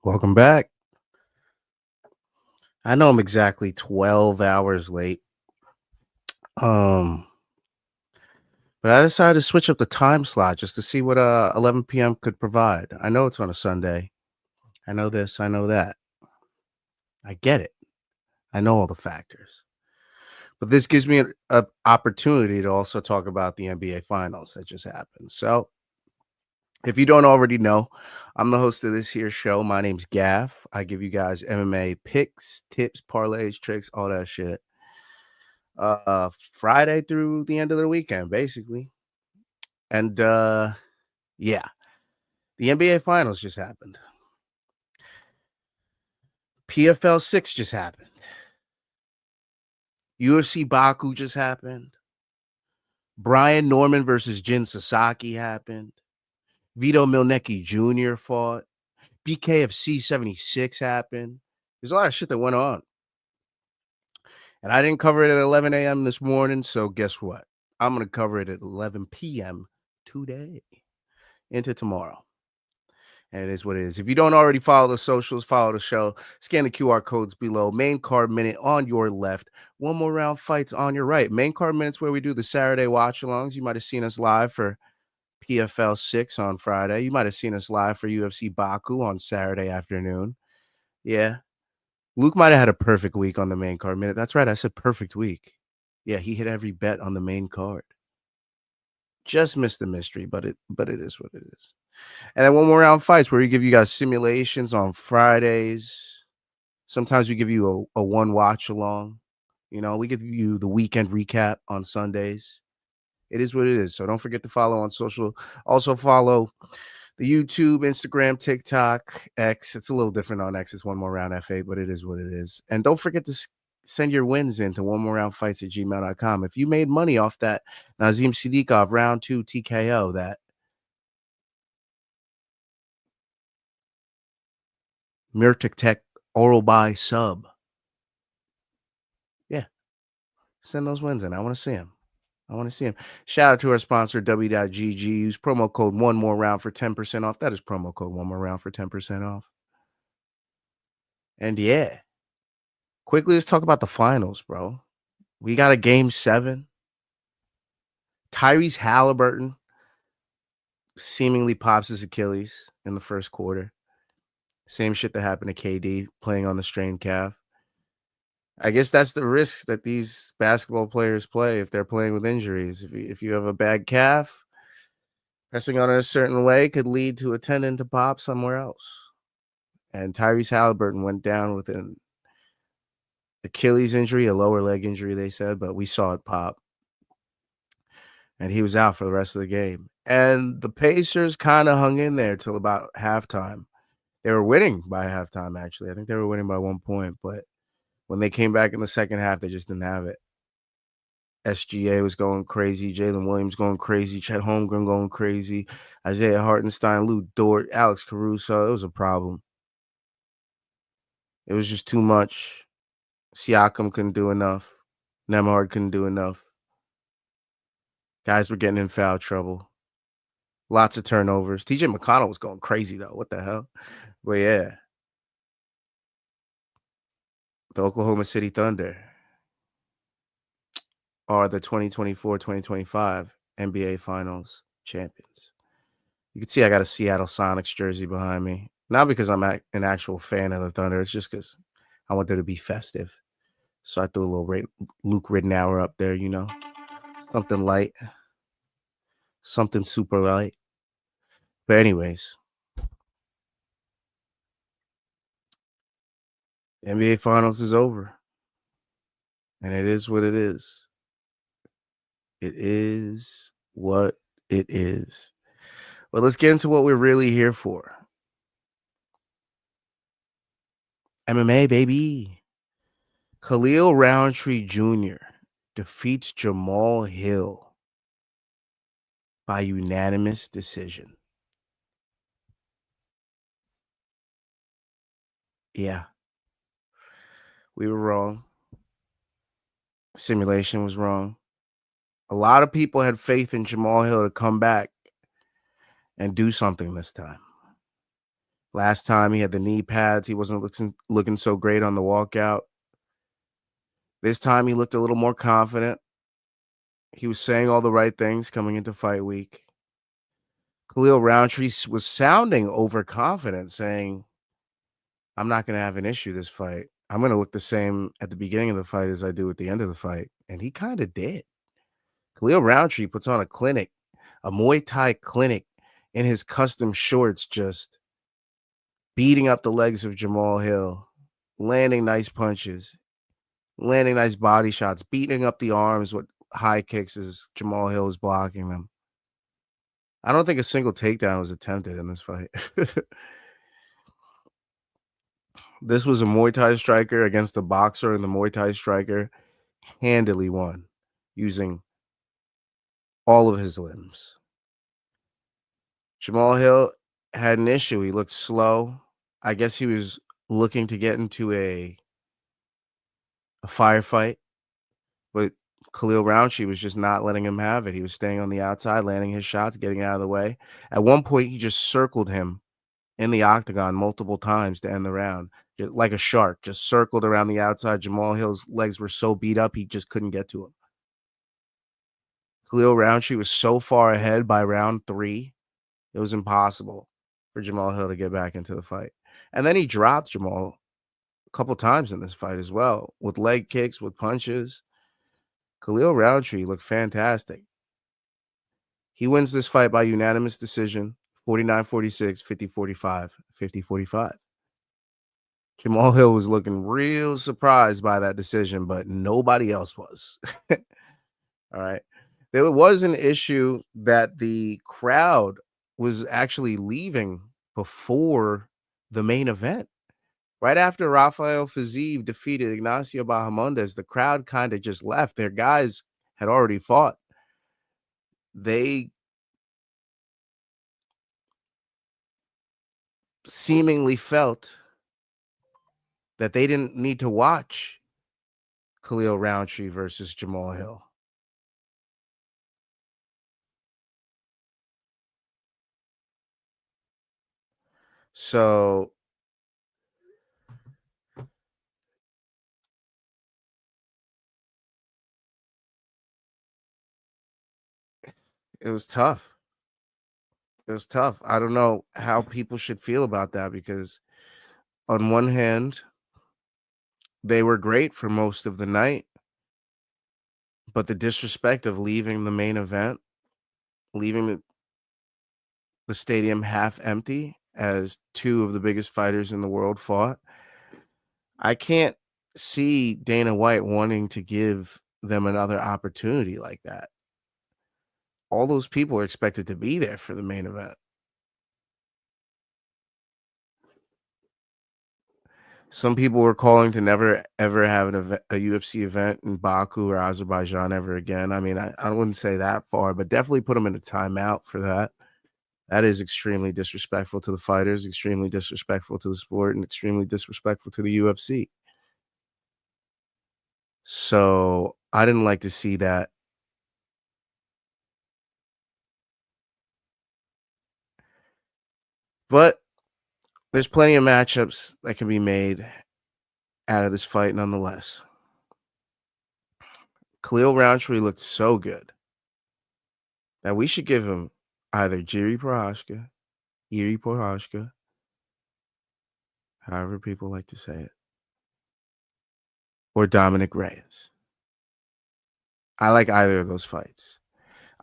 Welcome back. I know I'm exactly 12 hours late. Um, but I decided to switch up the time slot just to see what 11 p.m. could provide. I know it's on a Sunday. I know this, I know that. I get it. I know all the factors. But this gives me an opportunity to also talk about the NBA finals that just happened. So, if you don't already know, I'm the host of this here show. My name's Gav. I give you guys MMA picks, tips, parlays, tricks, all that shit. Friday through the end of the weekend, basically. And yeah, the NBA finals just happened. PFL 6 just happened. UFC Baku just happened. Brian Norman versus Jin Sasaki happened. Vito Mielnicki Jr. fought. BKFC 76 happened. There's a lot of shit that went on. And I didn't cover it at 11 a.m. this morning, so guess what? I'm going to cover it at 11 p.m. today into tomorrow. And it is what it is. If you don't already follow the socials, follow the show. Scan the QR codes below. Main card minute on your left. One more round fights on your right. Main card minutes where we do the Saturday watch-alongs. You might have seen us live for PFL 6 on Friday. You might have seen us live for UFC Baku on Saturday afternoon. Yeah. Luke might have had a perfect week on the main card minute. That's right. I said perfect week. Yeah, he hit every bet on the main card. Just missed the mystery, but it is what it is. And then one more round fights where we give you guys simulations on Fridays. Sometimes we give you a one watch along. You know, we give you the weekend recap on Sundays. It is what it is. So don't forget to follow on social. Also follow the YouTube, Instagram, TikTok, X. It's a little different on X. It's one more round F8, but it is what it is. And don't forget to send your wins in to one more round fights at gmail.com. If you made money off that Nazim Siddiqov round 2 TKO, that Myrtic Tech oral buy sub. Yeah. Send those wins in. I want to see them. Shout out to our sponsor, W.GG. Use promo code one more round for 10% off. That is promo code one more round for 10% off. And yeah, quickly, let's talk about the finals, bro. We got a game 7. Tyrese Halliburton seemingly pops his Achilles in the first quarter. Same shit that happened to KD playing on the strained calf. I guess that's the risk that these basketball players play if they're playing with injuries. If you have a bad calf, pressing on it a certain way could lead to a tendon to pop somewhere else. And Tyrese Halliburton went down with an Achilles injury, a lower leg injury, they said, but we saw it pop. And he was out for the rest of the game. And the Pacers kind of hung in there till about halftime. They were winning by halftime, actually. I think they were winning by 1 point, but when they came back in the second half, they just didn't have it. SGA was going crazy. Jalen Williams going crazy. Chet Holmgren going crazy. Isaiah Hartenstein, Lou Dort, Alex Caruso. It was a problem. It was just too much. Siakam couldn't do enough. Nembhard couldn't do enough. Guys were getting in foul trouble. Lots of turnovers. TJ McConnell was going crazy, though. What the hell? But yeah. The Oklahoma City Thunder are the 2024-2025 NBA Finals champions. You can see I got a Seattle Sonics jersey behind me. Not because I'm an actual fan of the Thunder. It's just because I want there to be festive. So I threw a little Luke Ridnour up there, you know. Something light. Something super light. But anyways. The NBA Finals is over. And it is what it is. It is what it is. Well, let's get into what we're really here for. MMA, baby. Kamil Rountree Jr. defeats Jamal Hill by unanimous decision. Yeah. We were wrong. Simulation was wrong. A lot of people had faith in Jamal Hill to come back and do something this time. Last time he had the knee pads. He wasn't looking so great on the walkout. This time he looked a little more confident. He was saying all the right things coming into fight week. Khalil Rountree was sounding overconfident, saying, I'm not going to have an issue this fight. I'm going to look the same at the beginning of the fight as I do at the end of the fight. And he kind of did. Khalil Rountree puts on a clinic, a Muay Thai clinic in his custom shorts, just beating up the legs of Jamal Hill, landing nice punches, landing nice body shots, beating up the arms with high kicks as Jamal Hill is blocking them. I don't think a single takedown was attempted in this fight. This was a Muay Thai striker against a boxer, and the Muay Thai striker handily won using all of his limbs. Jamal Hill had an issue. He looked slow. I guess he was looking to get into a firefight, but Khalil Rountree was just not letting him have it. He was staying on the outside, landing his shots, getting out of the way. At one point, he just circled him in the octagon multiple times to end the round, just like a shark, just circled around the outside. Jamal Hill's legs were so beat up, he just couldn't get to him. Khalil Rountree was so far ahead by round 3, it was impossible for Jamal Hill to get back into the fight. And then he dropped Jamal a couple times in this fight as well, with leg kicks, with punches. Khalil Rountree looked fantastic. He wins this fight by unanimous decision, 49-46, 50-45, 50-45. Jamal Hill was looking real surprised by that decision, but nobody else was. All right. There was an issue that the crowd was actually leaving before the main event. Right after Rafael Fiziev defeated Ignacio Bahamondes, the crowd kind of just left. Their guys had already fought. They seemingly felt that they didn't need to watch Khalil Rountree versus Jamal Hill. So it was tough. It was tough. I don't know how people should feel about that, because on one hand, they were great for most of the night, but the disrespect of leaving the main event, leaving the stadium half empty as two of the biggest fighters in the world fought, I can't see Dana White wanting to give them another opportunity like that. All those people are expected to be there for the main event. Some people were calling to never ever have a UFC event in Baku or Azerbaijan ever again. I mean, I wouldn't say that far, but definitely put them in a timeout for that. That is extremely disrespectful to the fighters, extremely disrespectful to the sport, and extremely disrespectful to the UFC. So I didn't like to see that. But there's plenty of matchups that can be made out of this fight nonetheless. Khalil Rountree looked so good that we should give him either Jiri Prochazka, however people like to say it, or Dominic Reyes. I like either of those fights.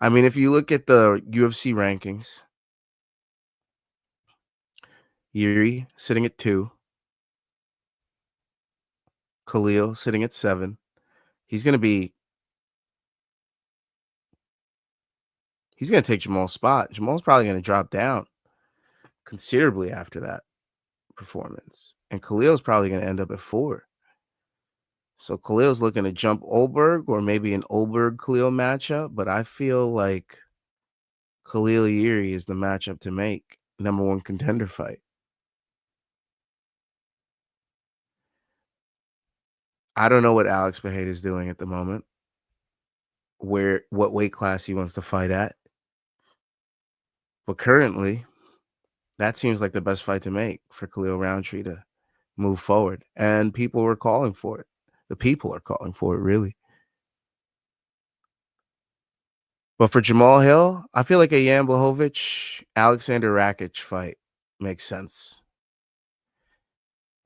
I mean, if you look at the UFC rankings, Jiri sitting at 2, Khalil sitting at 7. He's going to take Jamal's spot. Jamal's probably going to drop down considerably after that performance. And Khalil's probably going to end up at 4. So Khalil's looking to jump Olberg, or maybe an Olberg-Khalil matchup, but I feel like Khalil Jiri is the matchup to make. Number 1 contender fight. I don't know what Alex Bejeda is doing at the moment, what weight class he wants to fight at. But currently, That seems like the best fight to make for Khalil Rountree to move forward. And people were calling for it. The people are calling for it, really. But for Jamal Hill, I feel like a Jan Blachowicz, Alexander Rakic fight makes sense.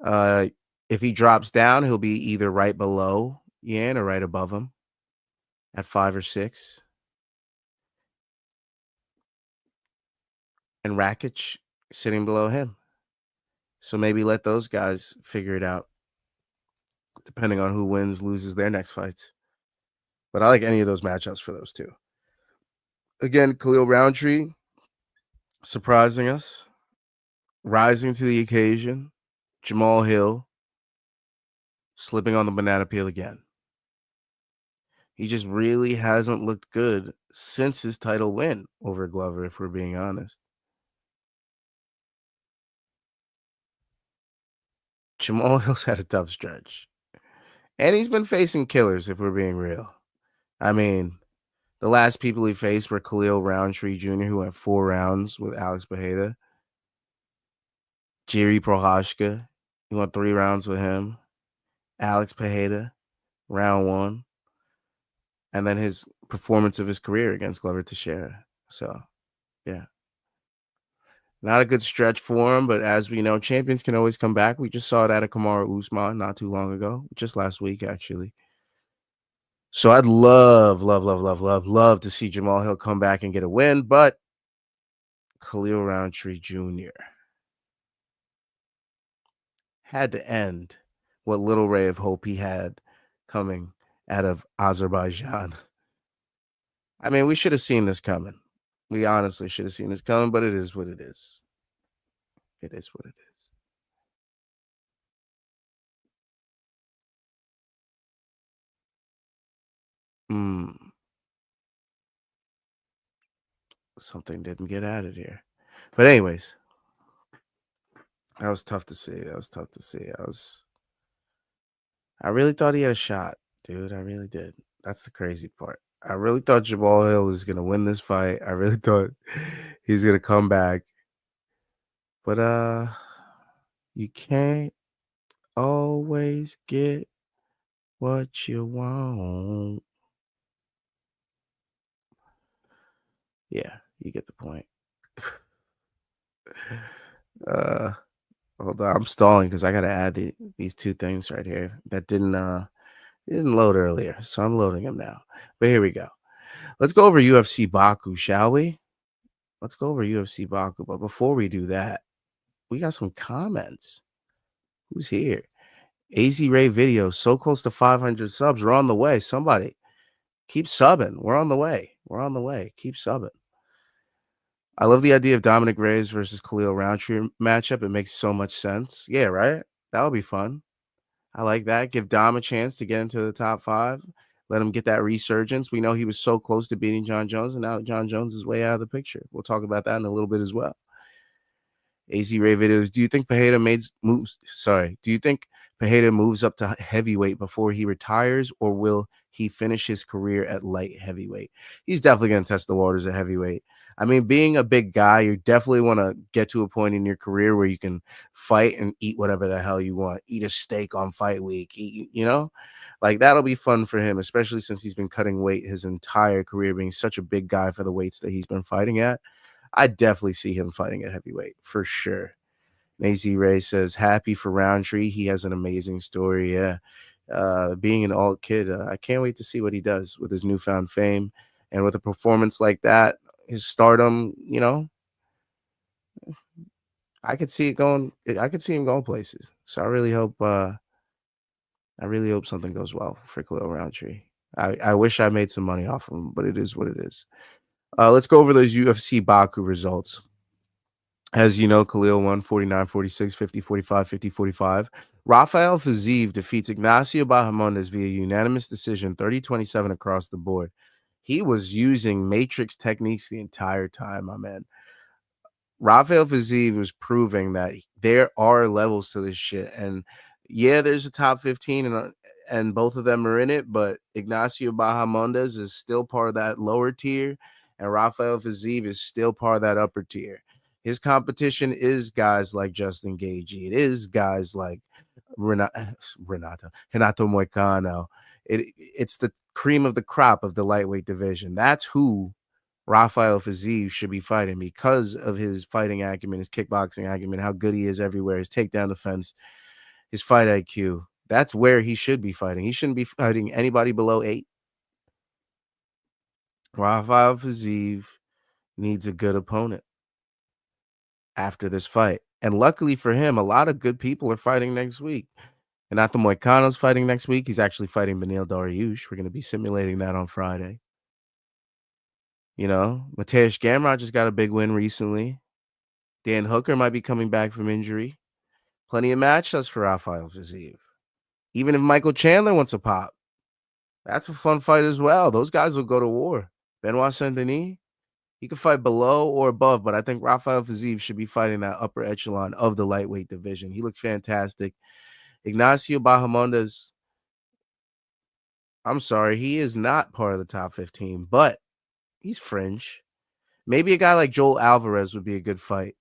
Uh, if he drops down, he'll be either right below Yan or right above him at 5 or 6. And Rakic sitting below him. So maybe let those guys figure it out, depending on who wins, loses their next fights. But I like any of those matchups for those two. Again, Khalil Rountree surprising us, rising to the occasion. Jamal Hill slipping on the banana peel again. He just really hasn't looked good since his title win over Glover, if we're being honest. Jamal Hill's had a tough stretch. And he's been facing killers, if we're being real. I mean, the last people he faced were Khalil Rountree Jr., who went 4 rounds with Alex Pereira. Jiri Prochazka, he went 3 rounds with him. Alex Pereira, round 1. And then his performance of his career against Glover Teixeira. So, yeah. Not a good stretch for him, but as we know, champions can always come back. We just saw it at a Kamaru Usman not too long ago, just last week, actually. So I'd love to see Jamal Hill come back and get a win, but Khalil Rountree Jr. had to end what little ray of hope he had coming out of Azerbaijan. I mean, we should have seen this coming. We honestly should have seen this coming, but it is what it is. It is what it is. Something didn't get added here. But anyways, that was tough to see. I really thought he had a shot, dude. I really did. That's the crazy part. I really thought Jamal Hill was gonna win this fight. I really thought he's gonna come back. But you can't always get what you want. Yeah, you get the point. Hold on, I'm stalling because I gotta add these two things right here that didn't load earlier, so I'm loading them now. But here we go. Let's go over UFC Baku, shall we? Let's go over UFC Baku. But before we do that, we got some comments. Who's here? AZ Ray Video, so close to 500 subs. We're on the way. Somebody keep subbing. We're on the way. We're on the way. Keep subbing. I love the idea of Dominic Reyes versus Khalil Rountree matchup. It makes so much sense. Yeah, right? That would be fun. I like that. Give Dom a chance to get into the top 5. Let him get that resurgence. We know he was so close to beating John Jones, and now John Jones is way out of the picture. We'll talk about that in a little bit as well. AZ Ray Videos, do you think Pereira moves? Sorry. Do you think Pereira moves up to heavyweight before he retires, or will he finish his career at light heavyweight? He's definitely going to test the waters at heavyweight. I mean, being a big guy, you definitely want to get to a point in your career where you can fight and eat whatever the hell you want. Eat a steak on fight week, like that'll be fun for him, especially since he's been cutting weight his entire career, being such a big guy for the weights that he's been fighting at. I definitely see him fighting at heavyweight for sure. Nazy Ray says, happy for Rountree. He has an amazing story. Yeah. Being an alt kid, I can't wait to see what he does with his newfound fame. And with a performance like that, his stardom, I could see him going places. So I really hope something goes well for Khalil Rountree. I wish I made some money off of him, but it is what it is. Let's go over those UFC Baku results. As you know, Khalil won 49-46, 50-45, 50-45. Rafael Fiziev defeats Ignacio Bahamondes via unanimous decision, 30-27 across the board. He was using matrix techniques the entire time, my man. Rafael Fiziev was proving that there are levels to this shit. And yeah, there's a top 15 and both of them are in it, but Ignacio Bahamondes is still part of that lower tier, and Rafael Fiziev is still part of that upper tier. His competition is guys like Justin Gaethje. It is guys like Renato Moicano. It's the cream of the crop of the lightweight division. That's who Rafael Fiziev should be fighting because of his fighting acumen, his kickboxing acumen, how good he is everywhere, his takedown defense, his fight IQ. That's where he should be fighting. He shouldn't be fighting anybody below 8. Rafael Fiziev needs a good opponent after this fight. And luckily for him, a lot of good people are fighting next week. And Renato Moicano's fighting next week. He's actually fighting Beneil Dariush. We're going to be simulating that on Friday. You know, Mateusz Gamrot just got a big win recently. Dan Hooker might be coming back from injury. Plenty of matchups for Rafael Fiziev. Even if Michael Chandler wants a pop, that's a fun fight as well. Those guys will go to war. Benoit Saint-Denis, he could fight below or above, but I think Rafael Fiziev should be fighting that upper echelon of the lightweight division. He looked fantastic. Ignacio Bahamondes, I'm sorry, he is not part of the top 15, but he's fringe. Maybe a guy like Joel Alvarez would be a good fight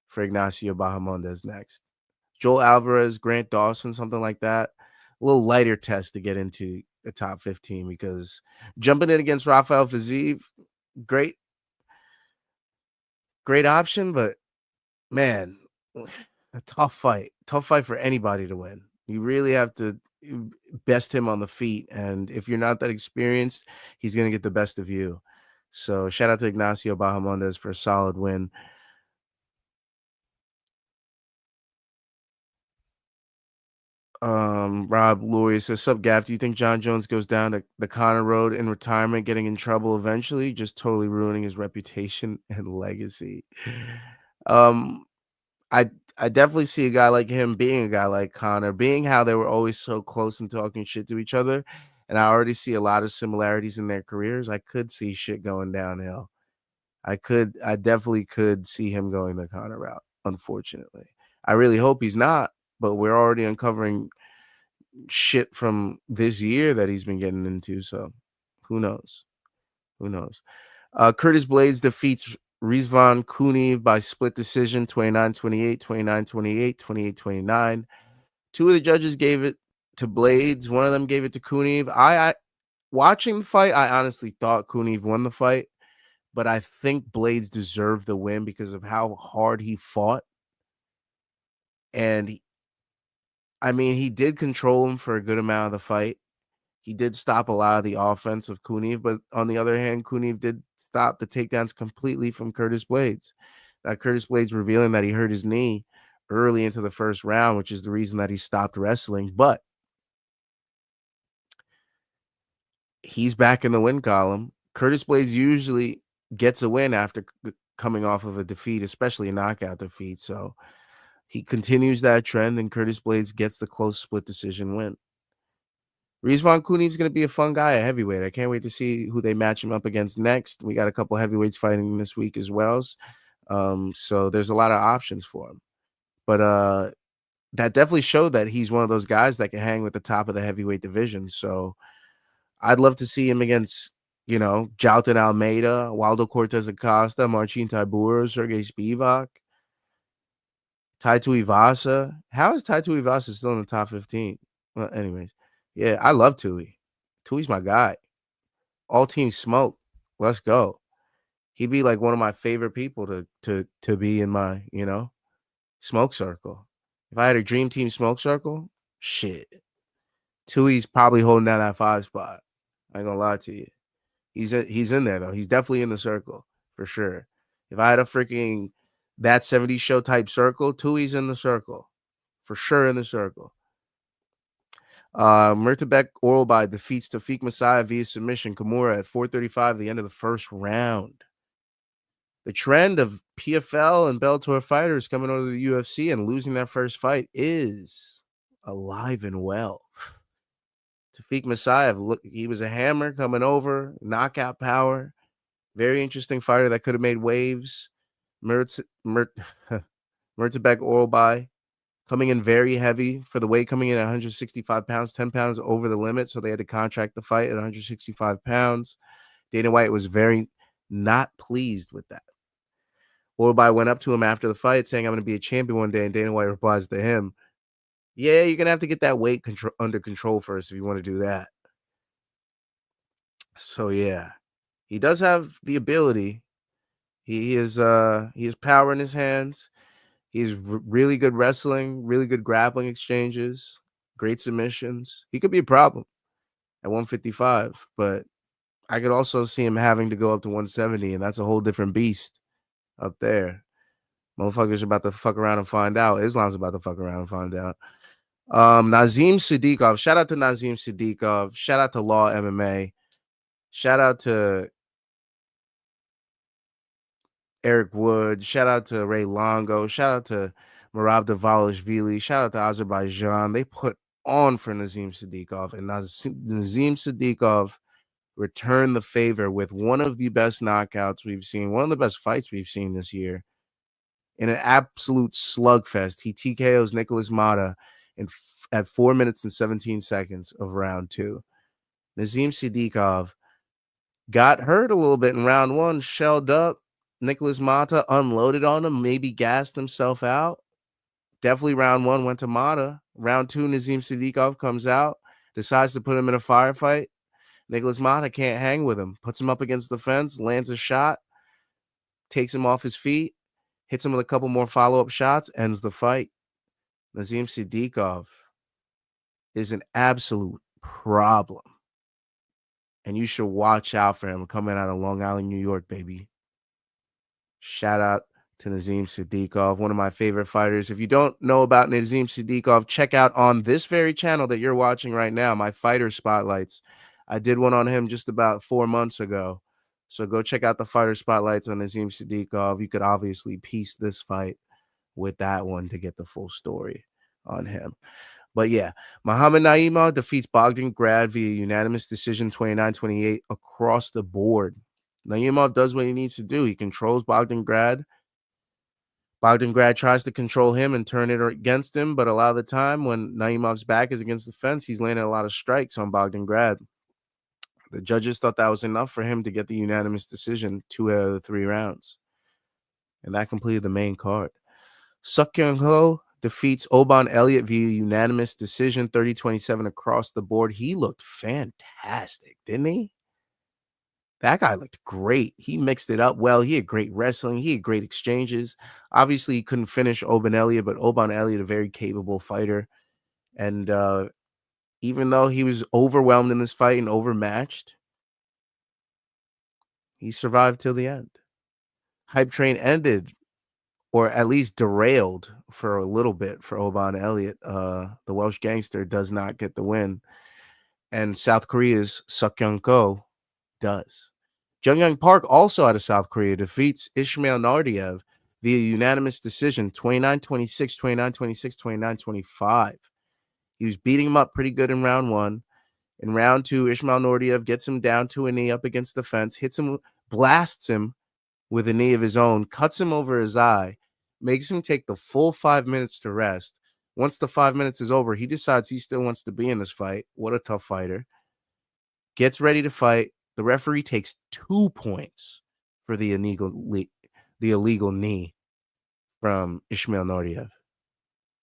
for Ignacio Bahamondes next. Joel Alvarez, Grant Dawson, something like that. A little lighter test to get into the top 15 because jumping in against Rafael Fiziev, great option, but man, a tough fight for anybody to win. You really have to best him on the feet, and if you're not that experienced, he's going to get the best of you. So shout out to Ignacio Bahamondes for a solid win. Rob Lurie says, "Sup, Gaff? Do you think John Jones goes down the Conor road in retirement, getting in trouble eventually, just totally ruining his reputation and legacy?" Um, I I definitely see a guy like him being a guy like Conor, being how they were always so close and talking shit to each other, and I already see a lot of similarities in their careers. I could see shit going downhill. I definitely could see him going the Conor route. Unfortunately, I really hope he's not, but we're already uncovering shit from this year that he's been getting into. So who knows? Who knows? Curtis Blades defeats Rizvan Kuniev by split decision 29-28, 29-28, 28-29. Two of the judges gave it to Blades. One of them gave it to Kuniev. I watching the fight, I honestly thought Kuniev won the fight, but I think Blades deserved the win because of how hard he fought. And I mean, he did control him for a good amount of the fight. He did stop a lot of the offense of Kuniev, but on the other hand, Kuniev did stop the takedowns completely from Curtis Blades. Now, Curtis Blades revealing that he hurt his knee early into the first round, which is the reason that he stopped wrestling. But he's back in the win column. Curtis Blades usually gets a win after coming off of a defeat, especially a knockout defeat. So he continues that trend, and Curtis Blades gets the close split decision win. Rizvan Kuniev is going to be a fun guy at heavyweight. I can't wait to see who they match him up against next. We got a couple heavyweights fighting this week as well. So there's a lot of options for him. But that definitely showed that he's one of those guys that can hang with the top of the heavyweight division. So I'd love to see him against, Jalton Almeida, Waldo Cortez Acosta, Marcin Tybura, Sergey Spivak, Tai Tuivasa. How is Tai Tuivasa still in the top 15? Well, anyways. Yeah, I love Tui. Tui's my guy. All team smoke. Let's go. He'd be like one of my favorite people to be in my, smoke circle. If I had a dream team smoke circle, shit. Tui's probably holding down that 5 spot. I ain't gonna lie to you. He's in there though. He's definitely in the circle for sure. If I had a freaking That 70s Show type circle, Tui's in the circle. For sure in the circle. Murtabek Oralbai defeats Tafik Messiah via submission. Kimura at 4:35, the end of the first round. The trend of PFL and Bellator fighters coming over to the UFC and losing their first fight is alive and well. Tafik Messiah, he was a hammer coming over, knockout power. Very interesting fighter that could have made waves. Murtabek Oralbai coming in very heavy for the weight, coming in at 165 pounds, 10 pounds over the limit. So they had to contract the fight at 165 pounds. Dana White was very not pleased with that. Ulbaugh went up to him after the fight saying, I'm going to be a champion one day. And Dana White replies to him, yeah, you're going to have to get that weight under control first if you want to do that. So, yeah, he does have the ability. He has power in his hands. He's really good wrestling, really good grappling exchanges, great submissions. He could be a problem at 155, but I could also see him having to go up to 170, and that's a whole different beast up there. Motherfuckers are about to fuck around and find out. Islam's about to fuck around and find out. Nazim Siddiqov. Shout out to Nazim Siddiqov. Shout out to Law MMA. Shout out to Eric Wood. Shout out to Ray Longo. Shout out to Merab Davalishvili. Shout out to Azerbaijan. They put on for Nazim Siddiqov. And Nazim Siddiqov returned the favor with one of the best knockouts we've seen, one of the best fights we've seen this year. In an absolute slugfest, he TKOs Nicholas Mata at 4 minutes and 17 seconds of round 2. Nazim Siddiqov got hurt a little bit in round 1, shelled up. Nicholas Mata unloaded on him, maybe gassed himself out. Definitely round 1 went to Mata. Round 2, Nazim Siddiqov comes out, decides to put him in a firefight. Nicholas Mata can't hang with him, puts him up against the fence, lands a shot, takes him off his feet, hits him with a couple more follow-up shots, ends the fight. Nazim Siddiqov is an absolute problem. And you should watch out for him coming out of Long Island, New York, baby. Shout out to Nazim Siddiqov, one of my favorite fighters. If you don't know about Nazim Siddiqov, check out on this very channel that you're watching right now, my fighter spotlights. I did one on him just about 4 months ago. So go check out the fighter spotlights on Nazim Siddiqov. You could obviously piece this fight with that one to get the full story on him. But yeah, Muhammad Naimov defeats Bogdan Grad via unanimous decision 29-28 across the board. Naimov does what he needs to do. He controls Bogdan Grad. Bogdan Grad tries to control him and turn it against him, but a lot of the time when Naimov's back is against the fence, he's landing a lot of strikes on Bogdan Grad. The judges thought that was enough for him to get the unanimous decision 2 out of the 3 rounds. And that completed the main card. Suk Kyung Ho defeats Oban Elliott via unanimous decision 30-27 across the board. He looked fantastic, didn't he? That guy looked great. He mixed it up well. He had great wrestling. He had great exchanges. Obviously, he couldn't finish Oban Elliott, but Oban Elliott, a very capable fighter. And even though he was overwhelmed in this fight and overmatched, he survived till the end. Hype train ended, or at least derailed for a little bit for Oban Elliott. The Welsh gangster does not get the win. And South Korea's Suk Kyung Ko does. Jungyoung Park, also out of South Korea, defeats Ismail Nardiev via unanimous decision 29-26, 29-26, 29-25. He was beating him up pretty good in round 1. In round 2, Ismail Nardiev gets him down to a knee up against the fence, hits him, blasts him with a knee of his own, cuts him over his eye, makes him take the full 5 minutes to rest. Once the 5 minutes is over, he decides he still wants to be in this fight. What a tough fighter. Gets ready to fight. The referee takes 2 points for the illegal knee from Ismail Nardiev.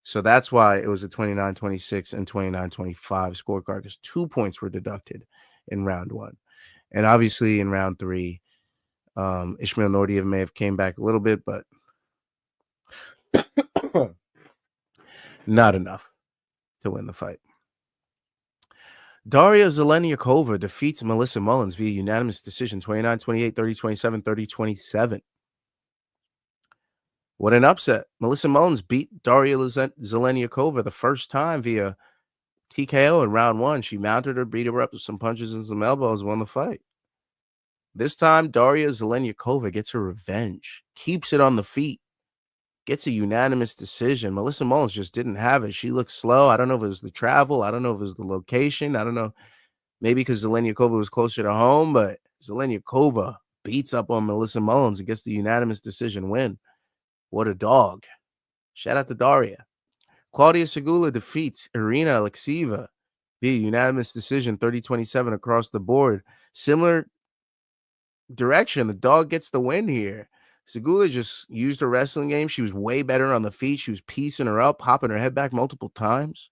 So that's why it was a 29-26 and 29-25 scorecard, because 2 points were deducted in round 1. And obviously in round 3, Ismail Nardiev may have came back a little bit, but not enough to win the fight. Daria Zeleniakova defeats Melissa Mullins via unanimous decision 29-28, 30-27, 30-27. What an upset. Melissa Mullins beat Daria Zeleniakova the first time via TKO in round 1. She mounted her, beat her up with some punches and some elbows, won the fight. This time, Daria Zeleniakova gets her revenge, keeps it on the feet, gets a unanimous decision. Melissa Mullins just didn't have it. She looked slow. I don't know if it was the travel. I don't know if it was the location. I don't know. Maybe because Zeleniakova was closer to home, but Zeleniakova beats up on Melissa Mullins and gets the unanimous decision win. What a dog. Shout out to Daria. Claudia Segula defeats Irina Alexieva via unanimous decision 30-27 across the board. Similar direction. The dog gets the win here. Segula just used her wrestling game. She was way better on the feet. She was piecing her up, popping her head back multiple times.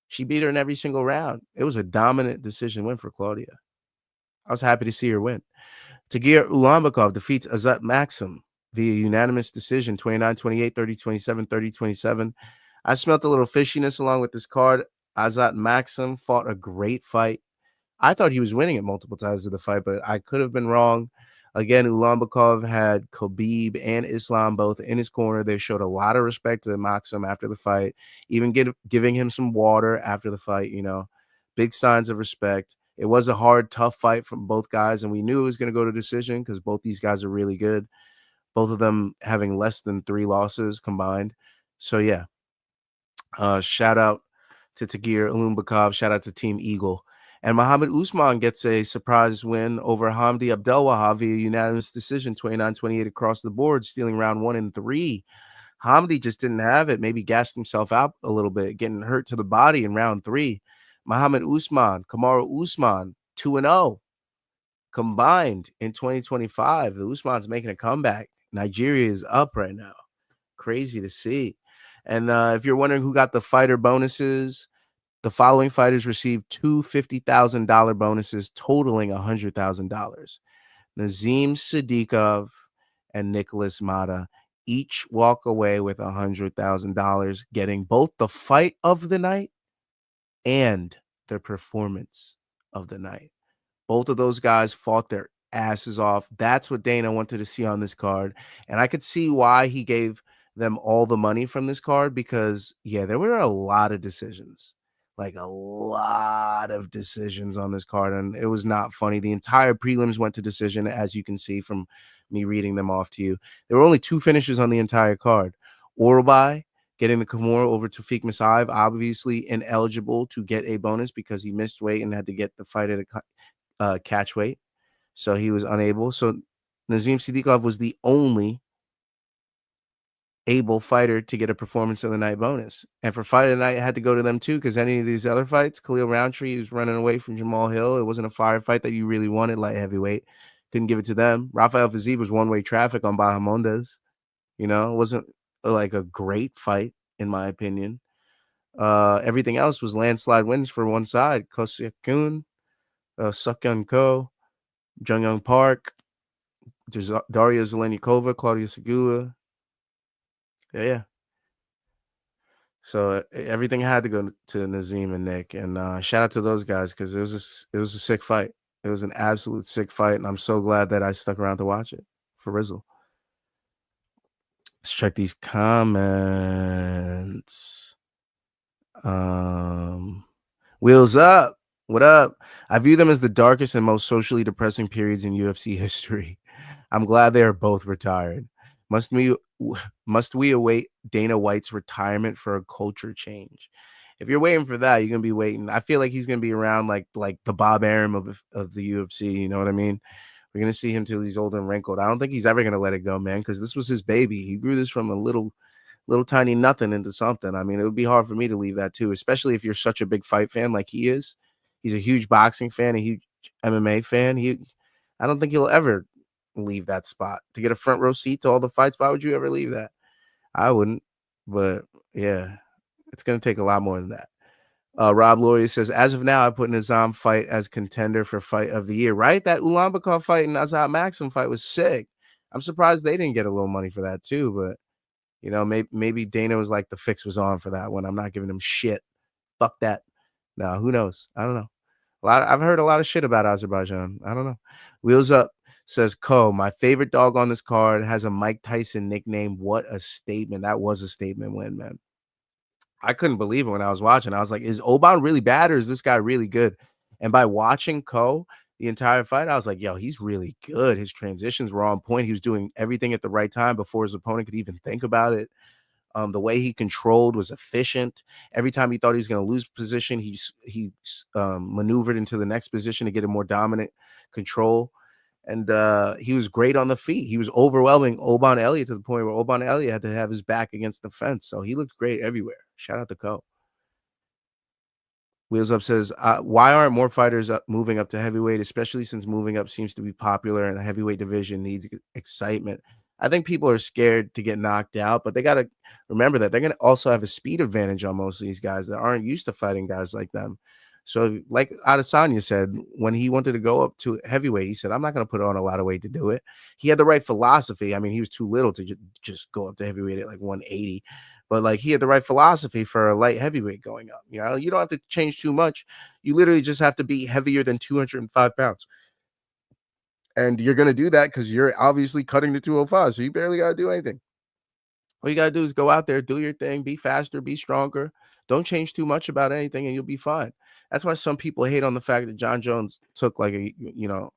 She beat her in every single round. It was a dominant decision win for Claudia. I was happy to see her win. Tagir Ulanbekov defeats Azat Maxim via unanimous decision, 29-28, 30-27, 30-27. I smelt a little fishiness along with this card. Azat Maxim fought a great fight. I thought he was winning it multiple times of the fight, but I could have been wrong. Again, Ulanbekov had Khabib and Islam both in his corner. They showed a lot of respect to Maxim after the fight, even giving him some water after the fight, big signs of respect. It was a hard, tough fight from both guys, and we knew it was going to go to decision because both these guys are really good, both of them having less than 3 losses combined. So, yeah, shout out to Tagir Ulanbekov, shout out to Team Eagle. And Muhammad Usman gets a surprise win over Hamdi Abdelwahab via unanimous decision, 29-28 across the board, stealing round 1 and 3. Hamdi just didn't have it, maybe gassed himself out a little bit, getting hurt to the body in round 3. Muhammad Usman, Kamaru Usman, 2-0 combined in 2025. The Usman's making a comeback. Nigeria is up right now. Crazy to see. And if you're wondering who got the fighter bonuses, the following fighters received 2 $50,000 bonuses totaling $100,000. Nazim Siddiqov and Nicholas Mata each walk away with $100,000, getting both the fight of the night and the performance of the night. Both of those guys fought their asses off. That's what Dana wanted to see on this card. And I could see why he gave them all the money from this card because, yeah, there were a lot of decisions. Like a lot of decisions on this card, and it was not funny. The entire prelims went to decision, as you can see from me reading them off to you. There were only 2 finishes on the entire card. Orobai getting the Kimura over to Tafik Masaev, obviously ineligible to get a bonus because he missed weight and had to get the fight at a catch weight, so he was unable. So Nazim Siddiqov was the only able fighter to get a performance of the night bonus. And for fight of the night, it had to go to them too, because any of these other fights, Khalil Rountree was running away from Jamal Hill. It wasn't a fire fight that you really wanted, light heavyweight. Couldn't give it to them. Rafael Fiziev was one-way traffic on Bahamondes. It wasn't like a great fight, in my opinion. Everything else was landslide wins for one side. Kosakun, Sukyan Ko, Jungyoung Park, Daria Zelenikova, Claudia Segula. Yeah. So everything had to go to Nazim and Nick, and shout out to those guys because it was a sick fight. It was an absolute sick fight, and I'm so glad that I stuck around to watch it for Rizzle. Let's check these comments. Wheels up. What up? I view them as the darkest and most socially depressing periods in UFC history. I'm glad they are both retired. Must we await Dana White's retirement for a culture change? If you're waiting for that, you're gonna be waiting. I feel like he's gonna be around like the Bob Arum of the UFC. You know what I mean? We're gonna see him till he's old and wrinkled. I don't think he's ever gonna let it go, man, because this was his baby. He grew this from a little tiny nothing into something. I mean, it would be hard for me to leave that too, especially if you're such a big fight fan like he is. He's a huge boxing fan, a huge MMA fan. I don't think he'll ever leave that spot to get a front row seat to all the fights. Why would you ever leave that? I wouldn't, but yeah, it's going to take a lot more than that. Rob Laurie says, as of now, I put Nizam fight as contender for fight of the year, right? That Ulanbekov fight and Azat Maxim fight was sick. I'm surprised they didn't get a little money for that too, but maybe Dana was like, the fix was on for that one. I'm not giving him shit. Fuck that. No, who knows? I don't know. I've heard a lot of shit about Azerbaijan. I don't know. Wheels Up says, my favorite dog on this card has a Mike Tyson nickname. What a statement. That was a statement win, man. I couldn't believe it when I was watching. I was like, is Oban really bad or is this guy really good? And by watching the entire fight, I was like, yo, he's really good. His transitions were on point. He was doing everything at the right time before his opponent could even think about it. The way he controlled was efficient. Every time he thought he was going to lose position, he maneuvered into the next position to get a more dominant control. And he was great on the feet. He was overwhelming Oban Elliott to the point where Oban Elliott had to have his back against the fence. So he looked great everywhere. Shout out to Co. Wheels Up says, why aren't more fighters moving up to heavyweight, especially since moving up seems to be popular and the heavyweight division needs excitement? I think people are scared to get knocked out, but they got to remember that they're going to also have a speed advantage on most of these guys that aren't used to fighting guys like them. So, like Adesanya said, when he wanted to go up to heavyweight, he said, I'm not going to put on a lot of weight to do it. He had the right philosophy. I mean, he was too little to just go up to heavyweight at like 180, but like he had the right philosophy for a light heavyweight going up. You know, you don't have to change too much. You literally just have to be heavier than 205 pounds. And you're going to do that because you're obviously cutting to 205. So you barely got to do anything. All you got to do is go out there, do your thing, be faster, be stronger. Don't change too much about anything and you'll be fine. That's why some people hate on the fact that John Jones took like a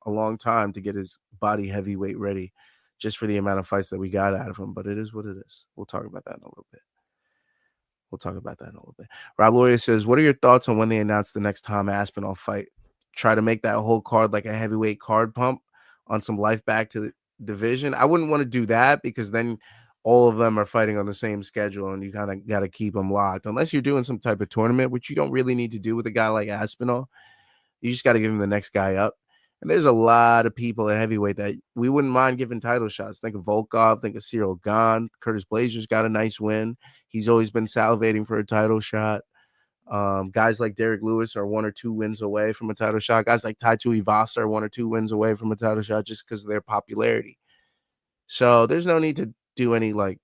long time to get his body heavyweight ready just for the amount of fights that we got out of him. But it is what it is. We'll talk about that in a little bit. Rob Lawyer says, what are your thoughts on when they announced the next Tom Aspinall fight? Try to make that whole card like a heavyweight card pump on some life back to the division. I wouldn't want to do that because then all of them are fighting on the same schedule and you kind of got to keep them locked. Unless you're doing some type of tournament, which you don't really need to do with a guy like Aspinall. You just got to give him the next guy up. And there's a lot of people at heavyweight that we wouldn't mind giving title shots. Think of Volkov, think of Cyril Gane. Curtis Blazer's got a nice win. He's always been salivating for a title shot. Guys like Derek Lewis are 1 or 2 wins away from a title shot. Guys like Tai Tuivasa are 1 or 2 wins away from a title shot just because of their popularity. So there's no need to do any like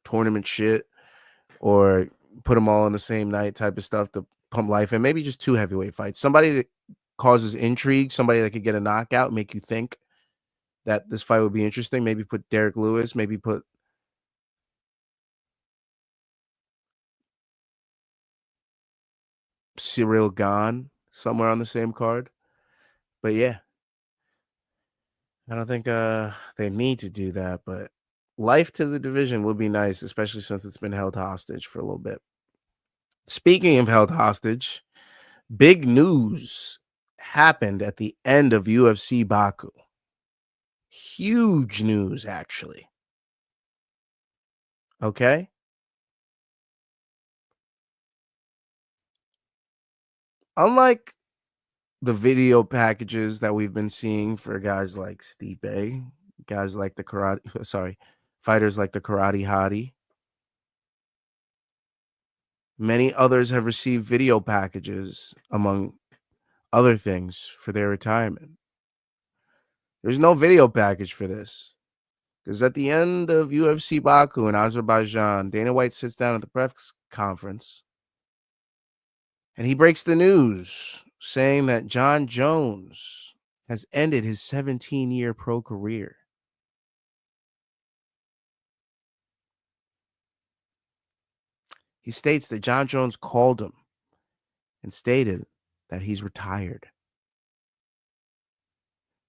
tournament shit or put them all on the same night type of stuff to pump life. And maybe just 2 heavyweight fights. Somebody that causes intrigue, somebody that could get a knockout, make you think that this fight would be interesting. Maybe put Derek Lewis, maybe put Cyril Gane somewhere on the same card. But yeah, I don't think they need to do that, but life to the division would be nice, especially since it's been held hostage for a little bit. Speaking of held hostage, big news happened at the end of UFC Baku. Huge news, actually. Okay? Unlike the video packages that we've been seeing for guys like Stipe, guys like fighters like the Karate Hottie, many others have received video packages, among other things, for their retirement. There's no video package for this. Because at the end of UFC Baku in Azerbaijan, Dana White sits down at the press conference and he breaks the news saying that Jon Jones has ended his 17-year pro career. He states that Jon Jones called him and stated that he's retired.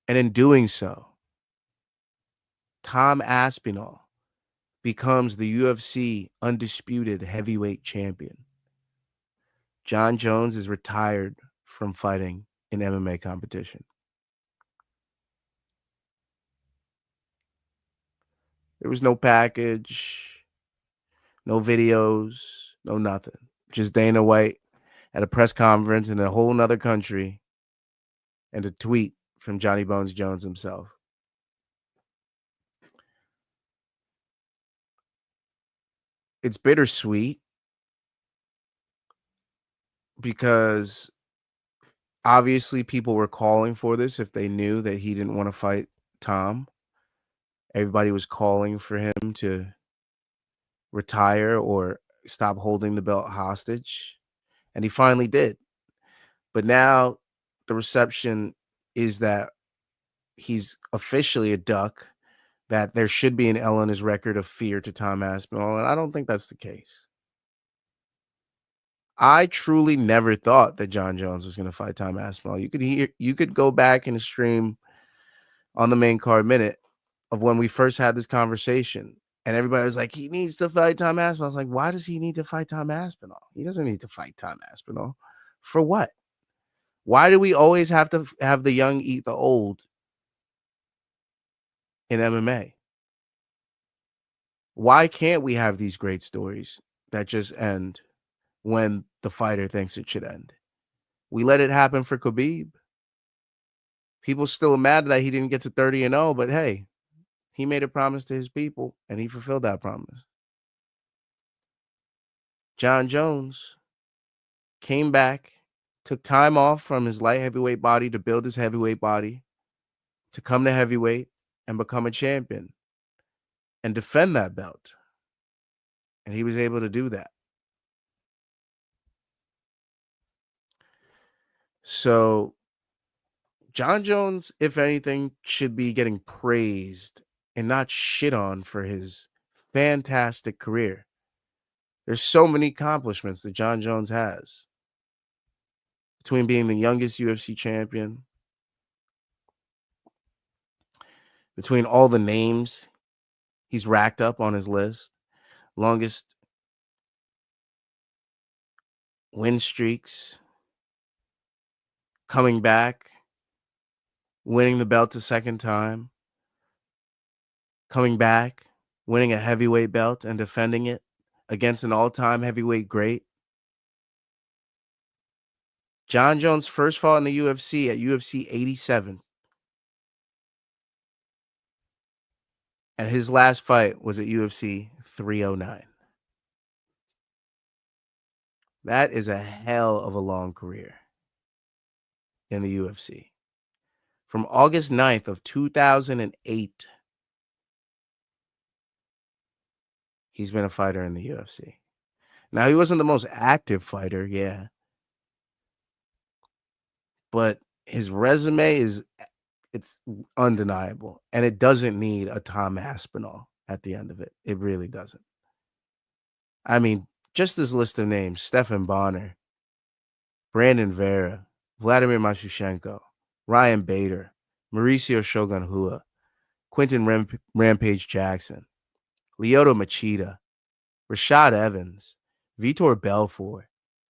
And in doing so, Tom Aspinall becomes the UFC undisputed heavyweight champion. Jon Jones is retired from fighting in MMA competition. There was no package, no videos, no nothing. Just Dana White at a press conference in a whole nother country and a tweet from Johnny Bones Jones himself. It's bittersweet because obviously people were calling for this if they knew that he didn't want to fight Tom. Everybody was calling for him to retire or stop holding the belt hostage. And he finally did. But now the reception is that he's officially a duck, that there should be an L on his record of fear to Tom Aspinall. And I don't think that's the case. I truly never thought that Jon Jones was going to fight Tom Aspinall. You could go back and stream on the main card minute of when we first had this conversation. And everybody was like, he needs to fight Tom Aspinall. I was like, why does he need to fight Tom Aspinall? He doesn't need to fight Tom Aspinall. For what? Why do we always have to have the young eat the old in MMA? Why can't we have these great stories that just end when the fighter thinks it should end? We let it happen for Khabib. People still mad that he didn't get to 30-0, but hey, he made a promise to his people, and he fulfilled that promise. John Jones came back, took time off from his light heavyweight body to build his heavyweight body, to come to heavyweight and become a champion and defend that belt. And he was able to do that. So John Jones, if anything, should be getting praised and not shit on for his fantastic career. There's so many accomplishments that John Jones has. Between being the youngest UFC champion, between all the names he's racked up on his list, longest win streaks, coming back, winning the belt a second time, coming back, winning a heavyweight belt and defending it against an all-time heavyweight great. John Jones first fought in the UFC at UFC 87. And his last fight was at UFC 309. That is a hell of a long career in the UFC. From August 9th of 2008, he's been a fighter in the UFC. Now, he wasn't the most active fighter, yeah. But his resume it's undeniable. And it doesn't need a Tom Aspinall at the end of it. It really doesn't. I mean, just this list of names: Stephan Bonner, Brandon Vera, Vladimir Matyushenko, Ryan Bader, Mauricio Shogun Rua, Quentin Rampage Jackson, Lyoto Machida, Rashad Evans, Vitor Belfort,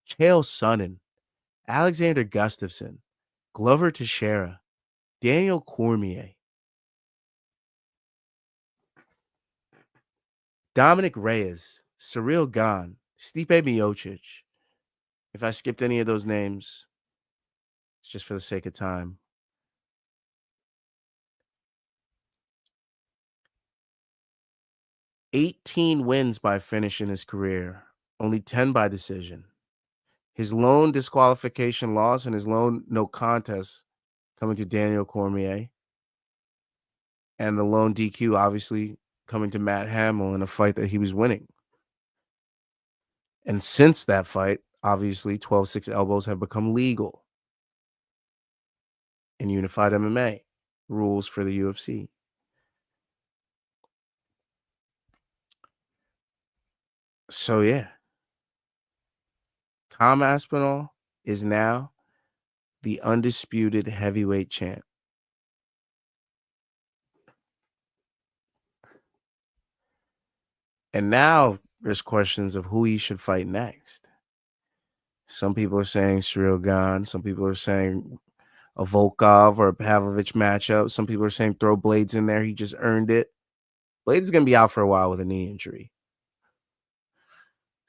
Chael Sonnen, Alexander Gustafsson, Glover Teixeira, Daniel Cormier, Dominic Reyes, Cyril Gane, Stipe Miocic. If I skipped any of those names, it's just for the sake of time. 18 wins by finish in his career, only 10 by decision. His lone disqualification loss and his lone no contest coming to Daniel Cormier. And the lone DQ, obviously, coming to Matt Hamill in a fight that he was winning. And since that fight, obviously, 12-6 elbows have become legal in unified MMA rules for the UFC. So, yeah. Tom Aspinall is now the undisputed heavyweight champ. And now there's questions of who he should fight next. Some people are saying Cyril Gane. Some people are saying a Volkov or a Pavlovich matchup. Some people are saying throw Blades in there. He just earned it. Blades is going to be out for a while with a knee injury.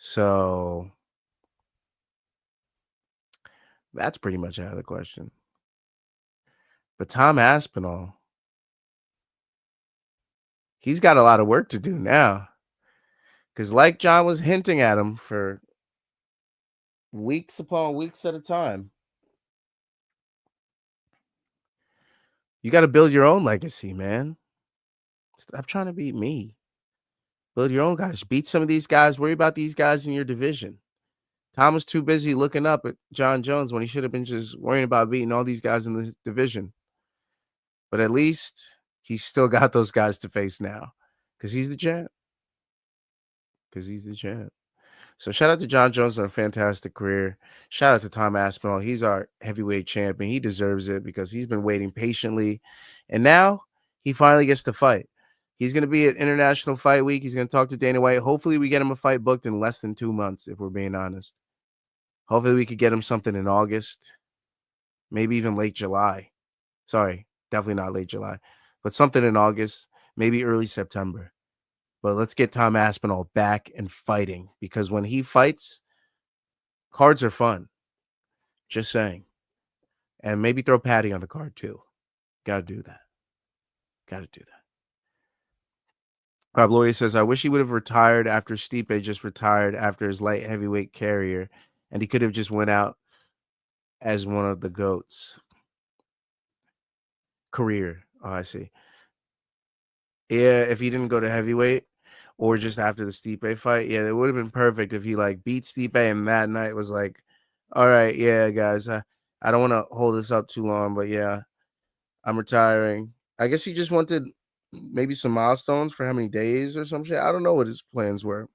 So that's pretty much out of the question. But Tom Aspinall, he's got a lot of work to do now. Because like John was hinting at him for weeks upon weeks at a time, you got to build your own legacy, man. Stop trying to beat me. Build your own guys. Beat some of these guys. Worry about these guys in your division. Tom was too busy looking up at John Jones when he should have been just worrying about beating all these guys in this division. But at least he's still got those guys to face now because he's the champ. So shout out to John Jones on a fantastic career. Shout out to Tom Aspinall. He's our heavyweight champion. He deserves it because he's been waiting patiently. And now he finally gets to fight. He's going to be at International Fight Week. He's going to talk to Dana White. Hopefully we get him a fight booked in less than 2 months, if we're being honest. Hopefully we could get him something in August, maybe even late July. Sorry, definitely not late July, but something in August, maybe early September. But let's get Tom Aspinall back and fighting, because when he fights, cards are fun. Just saying. And maybe throw Patty on the card too. Got to do that. Got to do that. Rob Laurie says, I wish he would have retired after Stipe just retired after his light heavyweight career, and he could have just went out as one of the GOATs. Career. Oh, I see. Yeah, if he didn't go to heavyweight or just after the Stipe fight, yeah, it would have been perfect if he like beat Stipe and that night was like, all right, yeah, guys, I don't want to hold this up too long, but yeah, I'm retiring. I guess he just wanted maybe some milestones for how many days or some shit. I don't know what his plans were.